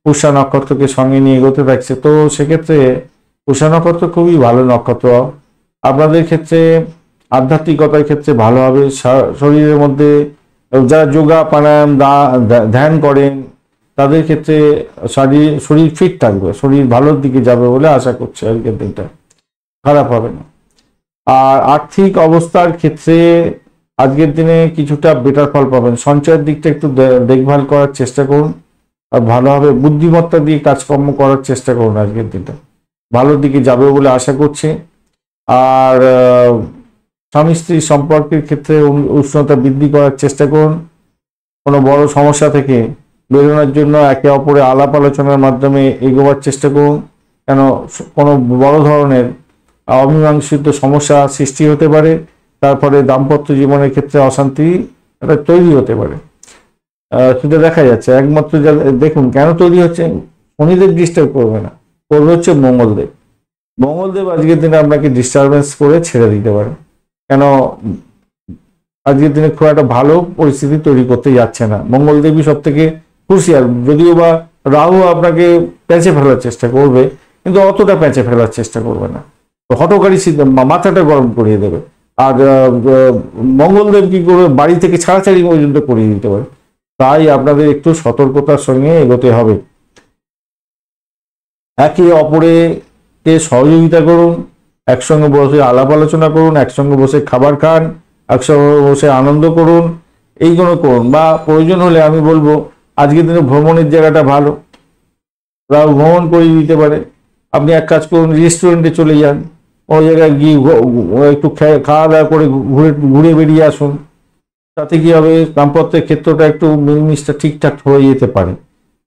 পুষ্যা নক্ষত্রকে সঙ্গে নিয়ে এগোতে থাকছে, তো সেক্ষেত্রে পুষ্যা নক্ষত্র খুবই ভালো নক্ষত্র। আপনাদের ক্ষেত্রে আধ্যাত্মিকতার ক্ষেত্রে ভালো হবে, শরীরের মধ্যে যারা যোগা প্রাণায়াম ধ্যান করেন তাদের ক্ষেত্রে শরীর ফিট থাকবে, শরীর ভালোর দিকে যাবে বলে আশা করছি, আজকের দিনটা খারাপ হবে না। আর আর্থিক অবস্থার ক্ষেত্রে আজকের দিনে কিছুটা বেটার ফল পাবেন, সঞ্চয়ের দিকটা একটু দেখভাল করার চেষ্টা করুন, আর ভালোভাবে বুদ্ধিমত্তা দিয়ে কাজকর্ম করার চেষ্টা করুন, আজকের দিনটা ভালোর দিকে যাবে বলে আশা করছি। আর স্বামী স্ত্রী সম্পর্কের ক্ষেত্রে উষ্ণতা বৃদ্ধি করার চেষ্টা করুন, কোনো বড় সমস্যা থেকে বেরোনোর জন্য একে অপরে আলাপ আলোচনার মাধ্যমে এগোবার চেষ্টা করুন, কেন কোনো বড় ধরনের অমীমাংসিত সমস্যা সৃষ্টি হতে পারে, তারপরে দাম্পত্য জীবনের ক্ষেত্রে অশান্তি এটা তৈরি হতে পারে, সেটা দেখা যাচ্ছে। একমাত্র দেখুন কেন তৈরি হচ্ছে, শনিদেব ডিস্টার্ব করবে না, করবে হচ্ছে মঙ্গলদেব। মঙ্গলদেব আজকের দিনে আপনাকে ডিস্টারবেন্স করে ছেড়ে দিতে পারে, কেন আজকের দিনে খুব একটা ভালো পরিস্থিতি তৈরি করতে যাচ্ছে না। মঙ্গলদেবই সব থেকে হুঁশিয়ার, যদিও বা রাহু আপনাকে প্যাঁচে ফেলার চেষ্টা করবে, কিন্তু অতটা প্যাঁচে ফেলার চেষ্টা করবে না, তো হঠকারী মাথাটা গরম করিয়ে দেবে। আর মঙ্গলদেব কি করবে, বাড়ি থেকে ছাড়াছাড়ি পর্যন্ত করিয়ে দিতে পারে, তাই আপনাদের একটু সতর্কতার সঙ্গে এগোতে হবে। একে অপরকে সহযোগিতা করুন, একসঙ্গে বসে আলাপ আলোচনা করুন, একসঙ্গে বসে খাবার খান, একসঙ্গে বসে আনন্দ করুন, এইগুলো করুন। বা প্রয়োজন হলে আমি বলবো আজকের দিনে ভ্রমণের জায়গাটা ভালো, রাহু ভ্রমণ করিয়ে দিতে পারে। আপনি এক কাজ করুন, রেস্টুরেন্টে চলে যান, ওই জায়গায় গিয়ে একটু খাওয়া দাওয়া করে ঘুরে বেরিয়ে আসুন, তাতে কি হবে, দাম্পত্যের ক্ষেত্রটা একটু মিলমিশটা ঠিকঠাক হয়ে যেতে পারে,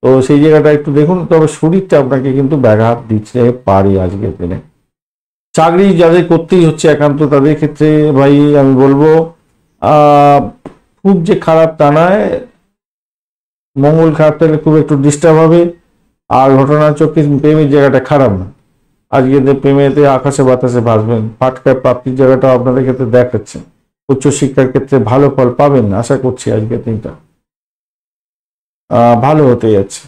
তো সেই জায়গাটা একটু দেখুন। তবে শরীরটা আপনাকে কিন্তু ব্যাঘাত দিতে পারে আজকের দিনে। চাকরি যাদের করতেই হচ্ছে একান্ত, তাদের ক্ষেত্রে ভাই আমি বলবো খুব যে খারাপ তা নয়, মঙ্গল খারাপ থাকলে খুব একটু ডিস্টার্ব হবে। আর ঘটনার চোখে প্রেমের জায়গাটা খারাপ না, আজকে প্রেমেতে আকাশে বাতাসে ভাসবেন, ফাটকা প্রাপ্তির জায়গাটা আপনাদের ক্ষেত্রে দেখাচ্ছে। উচ্চশিক্ষার ক্ষেত্রে ভালো ফল পাবেন আশা করছি, আজকের দিনটা ভালো হতে যাচ্ছে।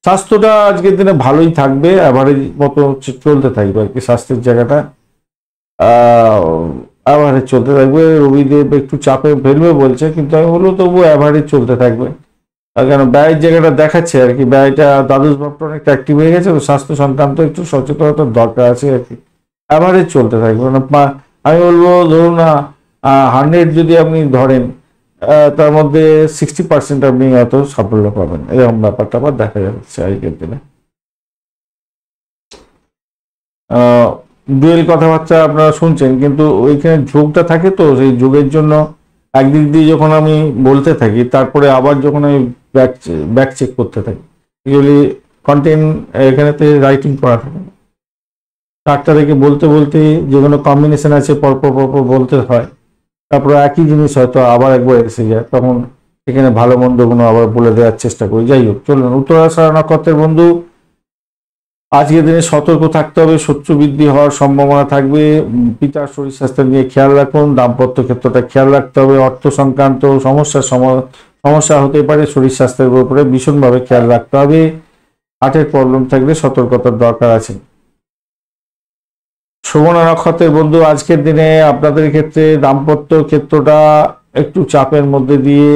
স্বাস্থ্যটা আজকের দিনে ভালোই থাকবে, অ্যাভারেজ মতো চলতে থাকবে আর কি, স্বাস্থ্যের জায়গাটা অ্যাভারেজ চলতে থাকবে। রবিদেব একটু চাপে ফেলবে বলছে, কিন্তু আমি বলবো তবু অ্যাভারেজ চলতে থাকবে, কেন ব্যয়ের জায়গাটা দেখাচ্ছে আর কি, ব্যয়টা দ্বাদশ ভাবটা অনেকটা অ্যাক্টিভ হয়ে গেছে, তো স্বাস্থ্য সংক্রান্ত একটু সচেতনতার দরকার আছে আর কি, অ্যাভারেজ চলতে থাকবে। আমি বলবো ধরুন না 100 যদি আপনি ধরেন, তার মধ্যে 60% আপনি হয়তো সাফল্য পাবেন, এরকম ব্যাপারটা আবার দেখা যাচ্ছে আজকের দিনে। ডুয়েল কথাবার্তা আপনারা শুনছেন, কিন্তু ওইখানে যোগটা থাকে, তো সেই যোগের জন্য একদিক দিয়ে যখন আমি বলতে থাকি, তারপরে আবার যখন আমি ব্যাক চেক করতে থাকি, ইউজুয়ালি কন্টেন্ট এখানেতে রাইটিং করা থাকে, চারটা থেকে বলতে বলতে যে কোনো কম্বিনেশন আছে পরপর পরপর বলতে হয়, তারপরে একই জিনিস হয়তো আবার একবার এসে যায়, তখন এখানে ভালো মন্দগুলো আবার বলে দেওয়ার চেষ্টা করি। যাই হোক, চলুন উত্তরাষাঢ়া নক্ষত্রের বন্ধু, আজকের দিনে সতর্ক থাকতে হবে, শত্রু বৃদ্ধি হওয়ার সম্ভাবনা থাকবে। পিতার শরীর স্বাস্থ্য নিয়ে খেয়াল রাখুন, দাম্পত্য ক্ষেত্রটা খেয়াল রাখতে হবে, অর্থ সংক্রান্ত সমস্যা হতে পারে, শরীর স্বাস্থ্যের উপরে ভীষণভাবে খেয়াল রাখতে হবে। হার্টের প্রবলেম থাকলে সতর্কতার দরকার আছে। শোভনা নক্ষত্রের বন্ধু, আজকের দিনে আপনাদের ক্ষেত্রে দাম্পত্য ক্ষেত্রটা একটু চাপের মধ্যে দিয়ে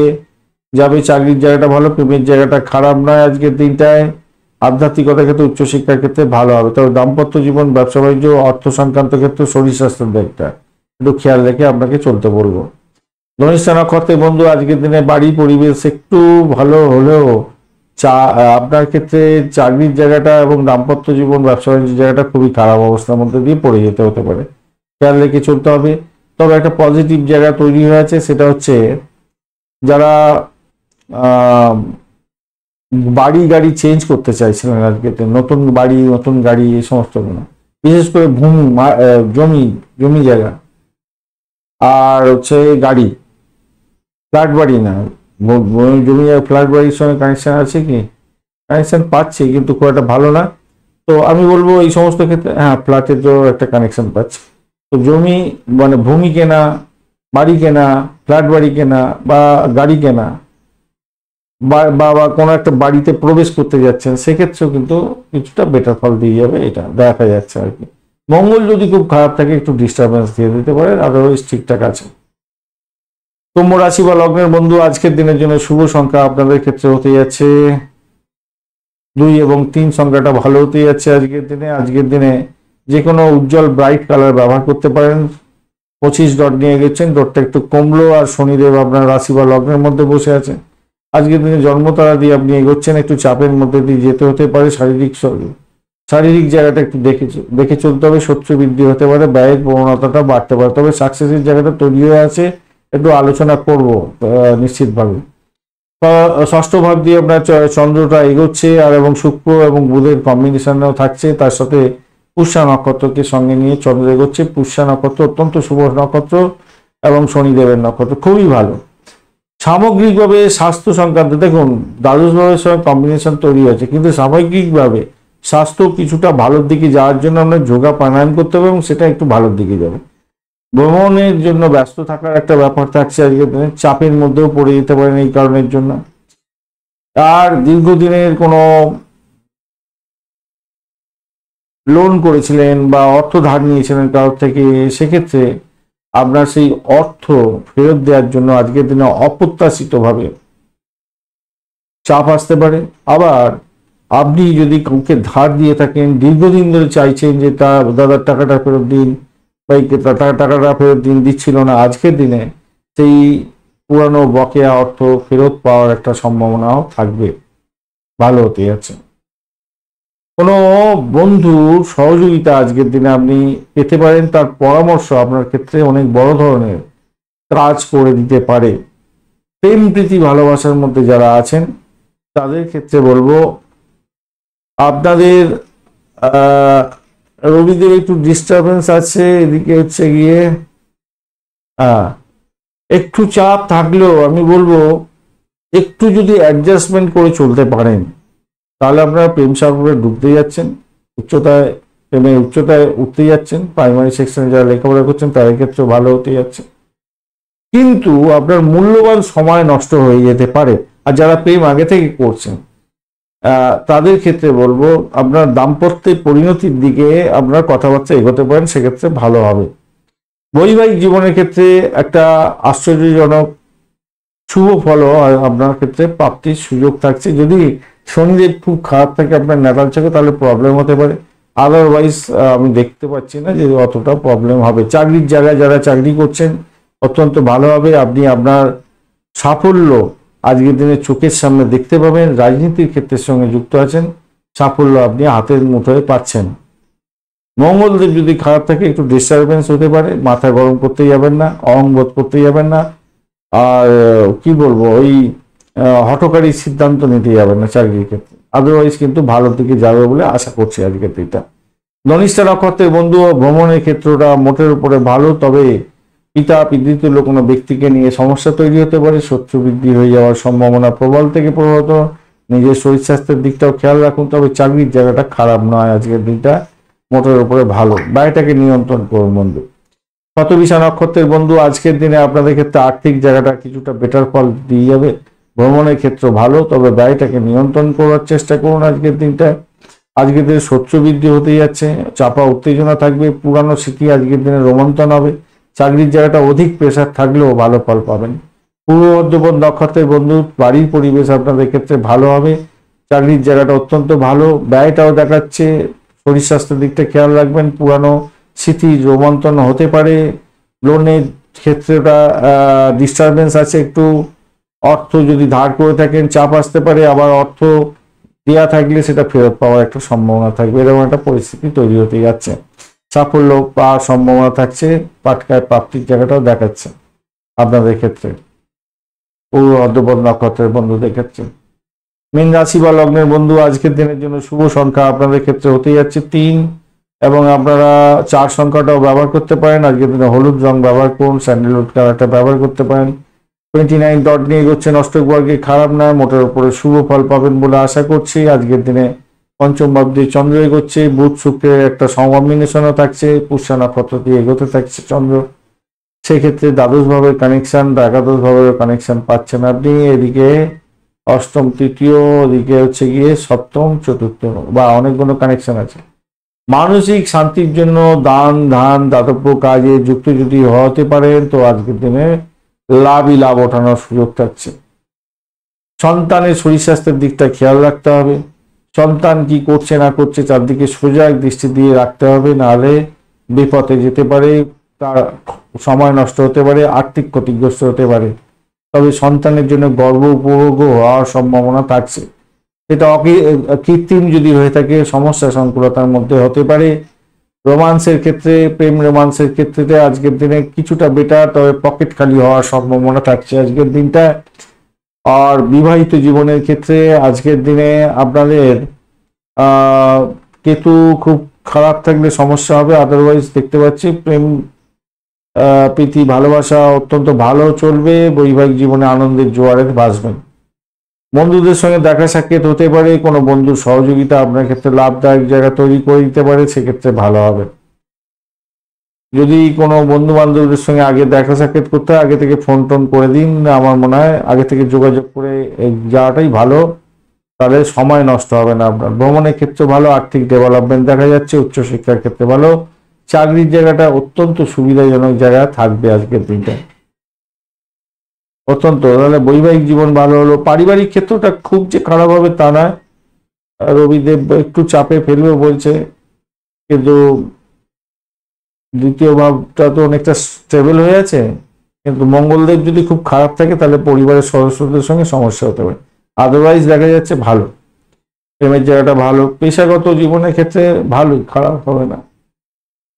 যাবে। চাকরির জায়গাটা ভালো, প্রেমের জায়গাটা খারাপ নয় আজকের দিনটায়। আধ্যাত্মিকতার ক্ষেত্রে, উচ্চশিক্ষার ক্ষেত্রে ভালো হবে, তবে দাম্পত্য জীবন, ব্যবসা বাণিজ্য, অর্থ সংক্রান্ত ক্ষেত্রে শরীর স্বাস্থ্যের দিকটা একটু খেয়াল রেখে আপনাকে চলতে বলবো। ধনিষ্ঠা নক্ষত্রের বন্ধু, আজকের দিনে বাড়ি পরিবেশ একটু ভালো হলেও আপনার ক্ষেত্রে চাকরির জায়গাটা এবং দাম্পত্য জীবন, ব্যবসা বাণিজ্যের জায়গাটা খুবই খারাপ অবস্থার মধ্যে দিয়ে পড়ে যেতে হতে পারে, খেয়াল রেখে চলতে হবে। তবে একটা পজিটিভ জায়গা তৈরি হয়েছে, সেটা হচ্ছে যারা বাড়ি গাড়ি চেঞ্জ করতে চাইছিলেন আজকে, নতুন বাড়ি নতুন গাড়ি এই সমস্তগুলো, বিশেষ করে ভূমি জমি জমি জায়গা আর হচ্ছে গাড়ি, ফ্ল্যাট বাড়ি না, জমি ফ্ল্যাট বাড়ির সঙ্গে কানেকশন আছে কি, কানেকশন পাচ্ছি কিন্তু খুব একটা ভালো না। তো আমি বলবো এই সমস্ত ক্ষেত্রে হ্যাঁ ফ্ল্যাটের তো একটা কানেকশন পাচ্ছি। তো জমি মানে ভূমি কেনা, বাড়ি কেনা, ফ্ল্যাট বাড়ি কেনা বা গাড়ি কেনা বা কোনো একটা বাড়িতে প্রবেশ করতে যাচ্ছেন, সেক্ষেত্রেও কিন্তু কিছুটা বেটার ফল দিয়ে যাবে, এটা দেখা যাচ্ছে আর কি। মঙ্গল যদি খুব খারাপ থাকে একটু ডিস্টারবেন্স দিয়ে দিতে পারে, আদারওয়াইজ ঠিকঠাক আছে। কুম্ভ রাশি বা লগ্নের বন্ধু, আজকের দিনের জন্য শুভ সংখ্যা আপনাদের ক্ষেত্রে হতে যাচ্ছে 2 এবং 3 সংখ্যাটা ভালো হতে যাচ্ছে আজকের দিনে। আজকের দিনে যে কোনো উজ্জ্বল ব্রাইট কালার ব্যবহার করতে পারেন। 25 ডট নিয়ে গেছেন, ডটটা একটু কমলো, আর শনিদেব আপনার রাশি বা লগ্নের মধ্যে বসে আছে। আজকের দিনে জন্মতারা দিয়ে আপনি এগোচ্ছেন, একটু চাপের মধ্যে দিয়ে যেতে হতে পারে, শারীরিক জায়গাটা একটু দেখে চলতে হবে, শত্রু বৃদ্ধি হতে পারে, ব্যয়ের প্রবণতাটা বাড়তে পারে, তবে সাকসেসের জায়গাটা তৈরি হয়ে আছে, একটু আলোচনা করব নিশ্চিতভাবে। ষষ্ঠ ভাব দিয়ে আপনার চন্দ্রটা এগোচ্ছে, আর এবং শুক্র এবং বুধের কম্বিনেশনও থাকছে, তার সাথে পুষ্যা নক্ষত্রকে সঙ্গে নিয়ে চন্দ্র এগোচ্ছে। পুষ্যা নক্ষত্র অত্যন্ত শুভ নক্ষত্র এবং শনিদেবের নক্ষত্র, খুবই ভালো। সামগ্রিকভাবে স্বাস্থ্য সংক্রান্ত দেখুন দ্বাদশ ভাবের সঙ্গে কম্বিনেশন তৈরি হয়েছে, কিন্তু সামগ্রিকভাবে স্বাস্থ্য কিছুটা ভালোর দিকে যাওয়ার জন্য আমরা যোগা প্রাণায়াম করতে হবে এবং সেটা একটু ভালোর দিকে যাবে। ভ্রমণের জন্য ব্যস্ত থাকার একটা ব্যাপার থাকছে আজকের দিনে, চাপের মধ্যেও পড়ে যেতে পারেন এই কারণের জন্য। আর দীর্ঘদিনের কোনো লোন করেছিলেন বা অর্থ ধার নিয়েছিলেন কারোর থেকে, সেক্ষেত্রে আপনার সেই অর্থ ফেরত দেওয়ার জন্য আজকের দিনে অপ্রত্যাশিতভাবে চাপ আসতে পারে। আবার আপনি যদি কাউকে ধার দিয়ে থাকেন, দীর্ঘদিন ধরে চাইছেন যে তার দাদার টাকাটা ফেরত দিন, টাকাটা ফেরত দিন, দিচ্ছিল না, আজকের দিনে সেই পুরানো বকেয়া অর্থ ফেরত পাওয়ার একটা সম্ভাবনাও থাকবে, ভালো হতে যাচ্ছে। কোনো বন্ধুর সহযোগিতা আজকের দিনে আপনি পেতে পারেন, তার পরামর্শ আপনার ক্ষেত্রে অনেক বড় ধরনের কাজ করে দিতে পারে। প্রেম প্রীতি ভালোবাসার মধ্যে যারা আছেন তাদের ক্ষেত্রে বলবো আপনাদের রবিদের একটু ডিস্টারবেন্স আছে, এদিকে হচ্ছে গিয়ে একটু চাপ থাকলেও আমি বলবো একটু যদি অ্যাডজাস্টমেন্ট করে চলতে পারেন, তাহলে আপনারা প্রেম সাগরে ডুবতে যাচ্ছেন, প্রেমের উচ্চতায় উঠতে যাচ্ছেন। প্রাইমারি সেকশনে যারা লেখাপড়া করছেন তাদের ক্ষেত্রে ভালো হতে যাচ্ছে, কিন্তু আপনার মূল্যবান সময় নষ্ট হয়ে যেতে পারে। আর যারা প্রেম আগে থেকে করছেন তাদের ক্ষেত্রে বলবো আপনার দাম্পত্যের পরিণতির দিকে আপনার কথাবার্তা এগোতে পারেন, সেক্ষেত্রে ভালো হবে। বৈবাহিক জীবনের ক্ষেত্রে একটা আশ্চর্যজনক শুভ ফল আপনার ক্ষেত্রে প্রাপ্তির সুযোগ থাকছে। যদি শনিদেব খুব খারাপ থাকে আপনার ন্যাটাল চাকে, তাহলে প্রবলেম হতে পারে, আদারওয়াইজ আমি দেখতে পাচ্ছি না যে অতটা প্রবলেম হবে। চাকরির জায়গায় যারা চাকরি করছেন অত্যন্ত ভালো হবে। আপনি আপনার সাফল্য আজকের দিনে চোখের সামনে দেখতে পাবেন। রাজনীতির ক্ষেত্রের সঙ্গে যুক্ত আছেন, সাফল্য আপনি হাতের মুঠোয় পাচ্ছেন। মঙ্গলদেব যদি খারাপ থাকে একটু ডিস্টারবেন্স হতে পারে, মাথা গরম করতে যাবেন না, অহংবোধ করতে যাবেন না, আর কি বলবো ওই হঠকারী সিদ্ধান্ত নিতে যাবেন না চাকরির ক্ষেত্রে। আদারওয়াইজ কিন্তু ভালোর দিকে যাবে বলে আশা করছি আজকের দিনটা। ধনিষ্ঠা নক্ষত্রের বন্ধু, ভ্রমণের ক্ষেত্রটা মোটের উপরে ভালো, তবে পিতা পিতৃতুল্য কোনো ব্যক্তিকে নিয়ে সমস্যা তৈরি হতে পারে, শত্রু বৃদ্ধি হয়ে যাওয়ার সম্ভাবনা প্রবল থেকে প্রবলত। নিজের শরীর স্বাস্থ্যের দিকটাও খেয়াল রাখুন, তবে চাকরির জায়গাটা খারাপ নয় আজকের দিনটা, মোটের উপরে ভালো। ব্যয়টাকে নিয়ন্ত্রণ করুন বন্ধু। শতবিশা নক্ষত্রের বন্ধু, আজকের দিনে আপনাদের ক্ষেত্রে আর্থিক জায়গাটা কিছুটা বেটার ফল দিয়ে যাবে। ভ্রমণের ক্ষেত্র ভালো, তবে ব্যয়টাকে নিয়ন্ত্রণ করার চেষ্টা করুন আজকের দিনটা। আজকের দিনে শত্রু বৃদ্ধি হতে যাচ্ছে, চাপা উত্তেজনা থাকবে, পুরানো স্মৃতি আজকের দিনে রোমন্থন হবে। চাকরির জায়গাটা অধিক প্রেশার থাকলেও ভালো ফল পাবেন। পূর্ব বর্ধমান নক্ষত্রের বন্ধু, বাড়ির পরিবেশ আপনাদের ক্ষেত্রে ভালো হবে, চাকরির জায়গাটা অত্যন্ত ভালো। ব্যয়টাও দেখাচ্ছে, শরীর স্বাস্থ্যের দিকটা খেয়াল রাখবেন, পুরানো স্মৃতি রোমন্থন হতে পারে। লোনের ক্ষেত্রেটা ডিস্টারবেন্স আছে একটু, অর্থ যদি ধার করে থাকেন চাপ আসতে পারে, আবার অর্থ দেওয়া থাকলে সেটা ফেরত পাওয়ার একটা সম্ভাবনা থাকবে, এরকম একটা পরিস্থিতি তৈরি হতে যাচ্ছে। সাফল্য পাওয়ার সম্ভাবনা থাকছে, পাটকায় প্রাপ্তির জায়গাটাও দেখাচ্ছে আপনাদের ক্ষেত্রে পূর্ব বর্ধমান নক্ষত্রের বন্ধুদের ক্ষেত্রে। মীন রাশি বা লগ্নের বন্ধু, আজকের দিনের জন্য শুভ সংখ্যা আপনাদের ক্ষেত্রে হতে যাচ্ছে 3, এবং আপনারা 4 সংখ্যাটাও ব্যবহার করতে পারেন। আজকের দিনে হলুদ রং ব্যবহার করুন, স্যান্ডেলউড কালারটা ব্যবহার করতে পারেন। 29 ডট নিয়ে এগোচ্ছেন, অষ্টক বর্গে খারাপ নয়, মোটের উপরে শুভ ফল পাবেন বলে আশা করছি। আজকের দিনে পঞ্চম ভাব দিয়ে চন্দ্র এগোচ্ছে, বুধ শুক্রের একটা কম্বিনেশনও থাকছে, পুষ্যা নক্ষত্র দিয়ে এগোতে থাকছে চন্দ্র। সেক্ষেত্রে দ্বাদশ ভাবের কানেকশন বা একাদশ ভাবের কানেকশন পাচ্ছেন আপনি। এদিকে অষ্টম তৃতীয়, এদিকে হচ্ছে গিয়ে সপ্তম চতুর্থ, বা অনেকগুলো কানেকশন আছে। মানসিক শান্তির জন্য দান ধান দাতব্য কাজে যুক্ত যদি হতে পারেন, তো আজকের দিনে লাভই লাভ ওঠানোর সুযোগ থাকছে। সন্তানের শরীর স্বাস্থ্যের দিকটা খেয়াল রাখতে হবে, সন্তান কি করছে না করছে চারদিকে সজাগ দৃষ্টি দিয়ে রাখতে হবে, নাহলে বিপথে যেতে পারে, তার সময় নষ্ট হতে পারে, আর্থিক ক্ষতিগ্রস্ত হতে পারে। তবে সন্তানের জন্য গর্ব উপভোগ হওয়ার সম্ভাবনা থাকছে, এটা কৃত্রিম যদি হয়ে থাকে সমস্যা সংকুলতার মধ্যে হতে পারে। রোমান্সের ক্ষেত্রে, প্রেম রোমান্সের ক্ষেত্রে আজকের দিনে কিছুটা বেটার, তবে পকেট খালি হওয়ার সম্ভাবনা থাকছে আজকের দিনটা। আর বিবাহিত জীবনের ক্ষেত্রে আজকের দিনে আপনাদের কেতু খুব খারাপ থাকলে সমস্যা হবে, আদারওয়াইজ দেখতে পাচ্ছি প্রেম প্রীতি ভালোবাসা অত্যন্ত ভালো চলবে। বৈবাহিক জীবনে আনন্দের জোয়ারে ভাসবেন। বন্ধুদের সঙ্গে দেখা সাক্ষাৎ হতে পারে, কোনো বন্ধুর সহযোগিতা আপনার ক্ষেত্রে লাভদায়ক জায়গা তৈরি করে দিতে পারে, সেক্ষেত্রে ভালো হবে। যদি কোনো বন্ধু বান্ধবদের সঙ্গে আগে দেখা সাক্ষাৎ করতে হয়, আগে থেকে ফোন টোন করে দিন, আমার মনে হয় আগে থেকে যোগাযোগ করে যাওয়াটাই ভালো, তাহলে সময় নষ্ট হবে না আপনার। ভ্রমণের ক্ষেত্রে ভালো, আর্থিক ডেভেলপমেন্ট দেখা যাচ্ছে, উচ্চশিক্ষার ক্ষেত্রে ভালো, চাকরির জায়গাটা অত্যন্ত সুবিধাজনক জায়গা থাকবে আজকের দিনটা অত্যন্ত। তাহলে বৈবাহিক জীবন ভালো হলো। পারিবারিক ক্ষেত্রটা খুব যে খারাপ হবে তা নয়, রবিদেব একটু চাপে ফেলবে বলছে, কিন্তু দ্বিতীয় ভাবটা তো অনেকটা স্টেবল হয়ে আছে, কিন্তু মঙ্গলদেব যদি খুব খারাপ থাকে তাহলে পরিবারের সদস্যদের সঙ্গে সমস্যা হতে পারে। আদারওয়াইজ দেখা যাচ্ছে ভালো, প্রেমের জায়গাটা ভালো। পেশাগত জীবনের ক্ষেত্রে ভালোই, খারাপ হবে না।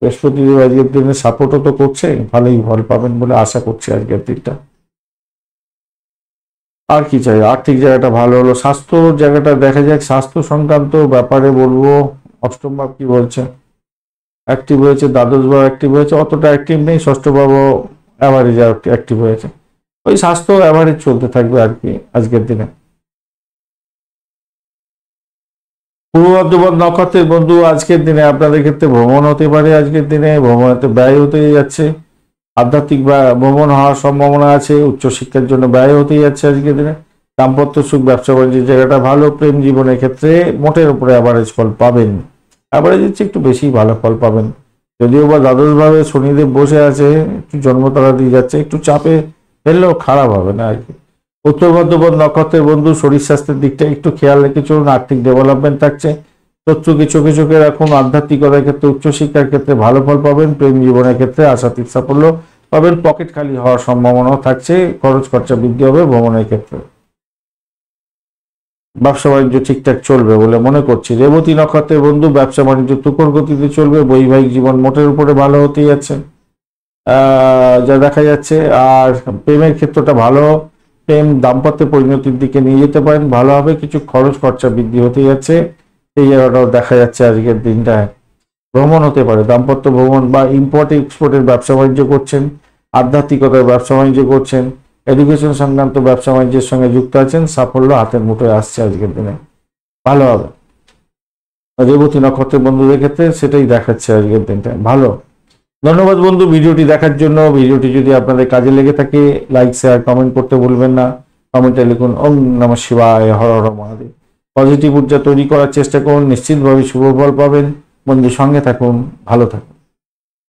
বৃহস্পতিদেব আজকের দিনে সাপোর্টও তো করছে, ভালোই ফল পাবেন বলে আশা করছি আজকের দিনটা। আর কি চাই, আর্থিক জায়গাটা ভালো হলো। স্বাস্থ্য জায়গাটা দেখা যাক, স্বাস্থ্য সংক্রান্ত ব্যাপারে বলবো অষ্টম ভাব কি বলছে, অ্যাক্টিভ হয়েছে, দ্বাদশ ভাব অ্যাক্টিভ হয়েছে, অতটা অ্যাক্টিভ নেই, ষষ্ঠ ভাবও অ্যাভারেজ অ্যাক্টিভ হয়েছে। ওই স্বাস্থ্য অ্যাভারেজ চলতে থাকবে আর কি আজকের দিনে। পূর্ব বর্ধমান নক্ষত্রের বন্ধু, আজকের দিনে আপনাদের ক্ষেত্রে ভ্রমণ হতে পারে, আজকের দিনে ভ্রমণেতে ব্যয় হতে যাচ্ছে, আধ্যাত্মিক ভ্রমণ হওয়ার সম্ভাবনা আছে, উচ্চশিক্ষার জন্য ব্যয় হতে যাচ্ছে আজকের দিনে। দাম্পত্য সুখ, ব্যবসা বাণিজ্যের জায়গাটা ভালো। প্রেম জীবনের ক্ষেত্রে মোটের উপরে অ্যাভারেজ ফল পাবেন, অ্যাভারেজ হচ্ছে একটু বেশি ভালো ফল পাবেন। যদিও বা দ্বাদশ ভাবে শনিদেব বসে আছে, একটু জন্মতারা দিয়ে যাচ্ছে, একটু চাপে ফেললেও খারাপ হবে না আর কি। উত্তর বর্ধমান নক্ষত্রের বন্ধু, শরীর স্বাস্থ্যের দিকটা একটু খেয়াল রেখে চলুন, আর্থিক ডেভেলপমেন্ট থাকছে, শত্রুকে চোখে চোখে রাখুন। আধ্যাত্মিকতার ক্ষেত্রে, উচ্চশিক্ষার ক্ষেত্রে ভালো ফল পাবেন। প্রেম জীবনের ক্ষেত্রে আশাতীত সাফল্য, পাবেন, পকেট খালি হওয়ার সম্ভাবনাও থাকছে, খরচ খরচা বৃদ্ধি হবে ভ্রমণের ক্ষেত্রে। ব্যবসা বাণিজ্য ঠিকঠাক চলবে বলে মনে করছি। রেবতী নক্ষত্রের বন্ধু, ব্যবসা বাণিজ্য তুখর গতিতে চলবে, বৈবাহিক জীবন মোটের উপরে ভালো হতেই যাচ্ছে যা দেখা যাচ্ছে। আর প্রেমের ক্ষেত্রটা ভালো, প্রেম দাম্পত্য পরিণতির দিকে নিয়ে যেতে পারেন, ভালো হবে। কিছু খরচ খরচা বৃদ্ধি হতে যাচ্ছে, সেই জায়গাটাও দেখা যাচ্ছে আজকের দিনটায়। ভ্রমণ হতে পারে, দাম্পত্য ভ্রমণ বা ইম্পোর্ট এক্সপোর্টের ব্যবসা বাণিজ্য করছেন, আধ্যাত্মিকতার ব্যবসা বাণিজ্য করছেন, এডুকেশন সংক্রান্ত ব্যবসা বাণিজ্যের সঙ্গে যুক্ত আছেন, সাফল্য হাতের মুঠোয় আসছে আজকের দিনে, ভালো হবে। রেবতী নক্ষত্রের বন্ধুদের ক্ষেত্রে সেটাই দেখাচ্ছে আজকের দিনটা ভালো। ধন্যবাদ বন্ধু ভিডিওটি দেখার জন্য। ভিডিওটি যদি আপনাদের কাজে লেগে থাকে, লাইক শেয়ার কমেন্ট করতে ভুলবেন না। কমেন্টে লিখুন ওম নমঃ শিবায়, হর হর মহাদেব। পজিটিভ ঊর্জা তৈরি করার চেষ্টা করুন, নিশ্চিতভাবে শুভ ফল পাবেন। বন্ধু সঙ্গে থাকুন, ভালো থাকুন।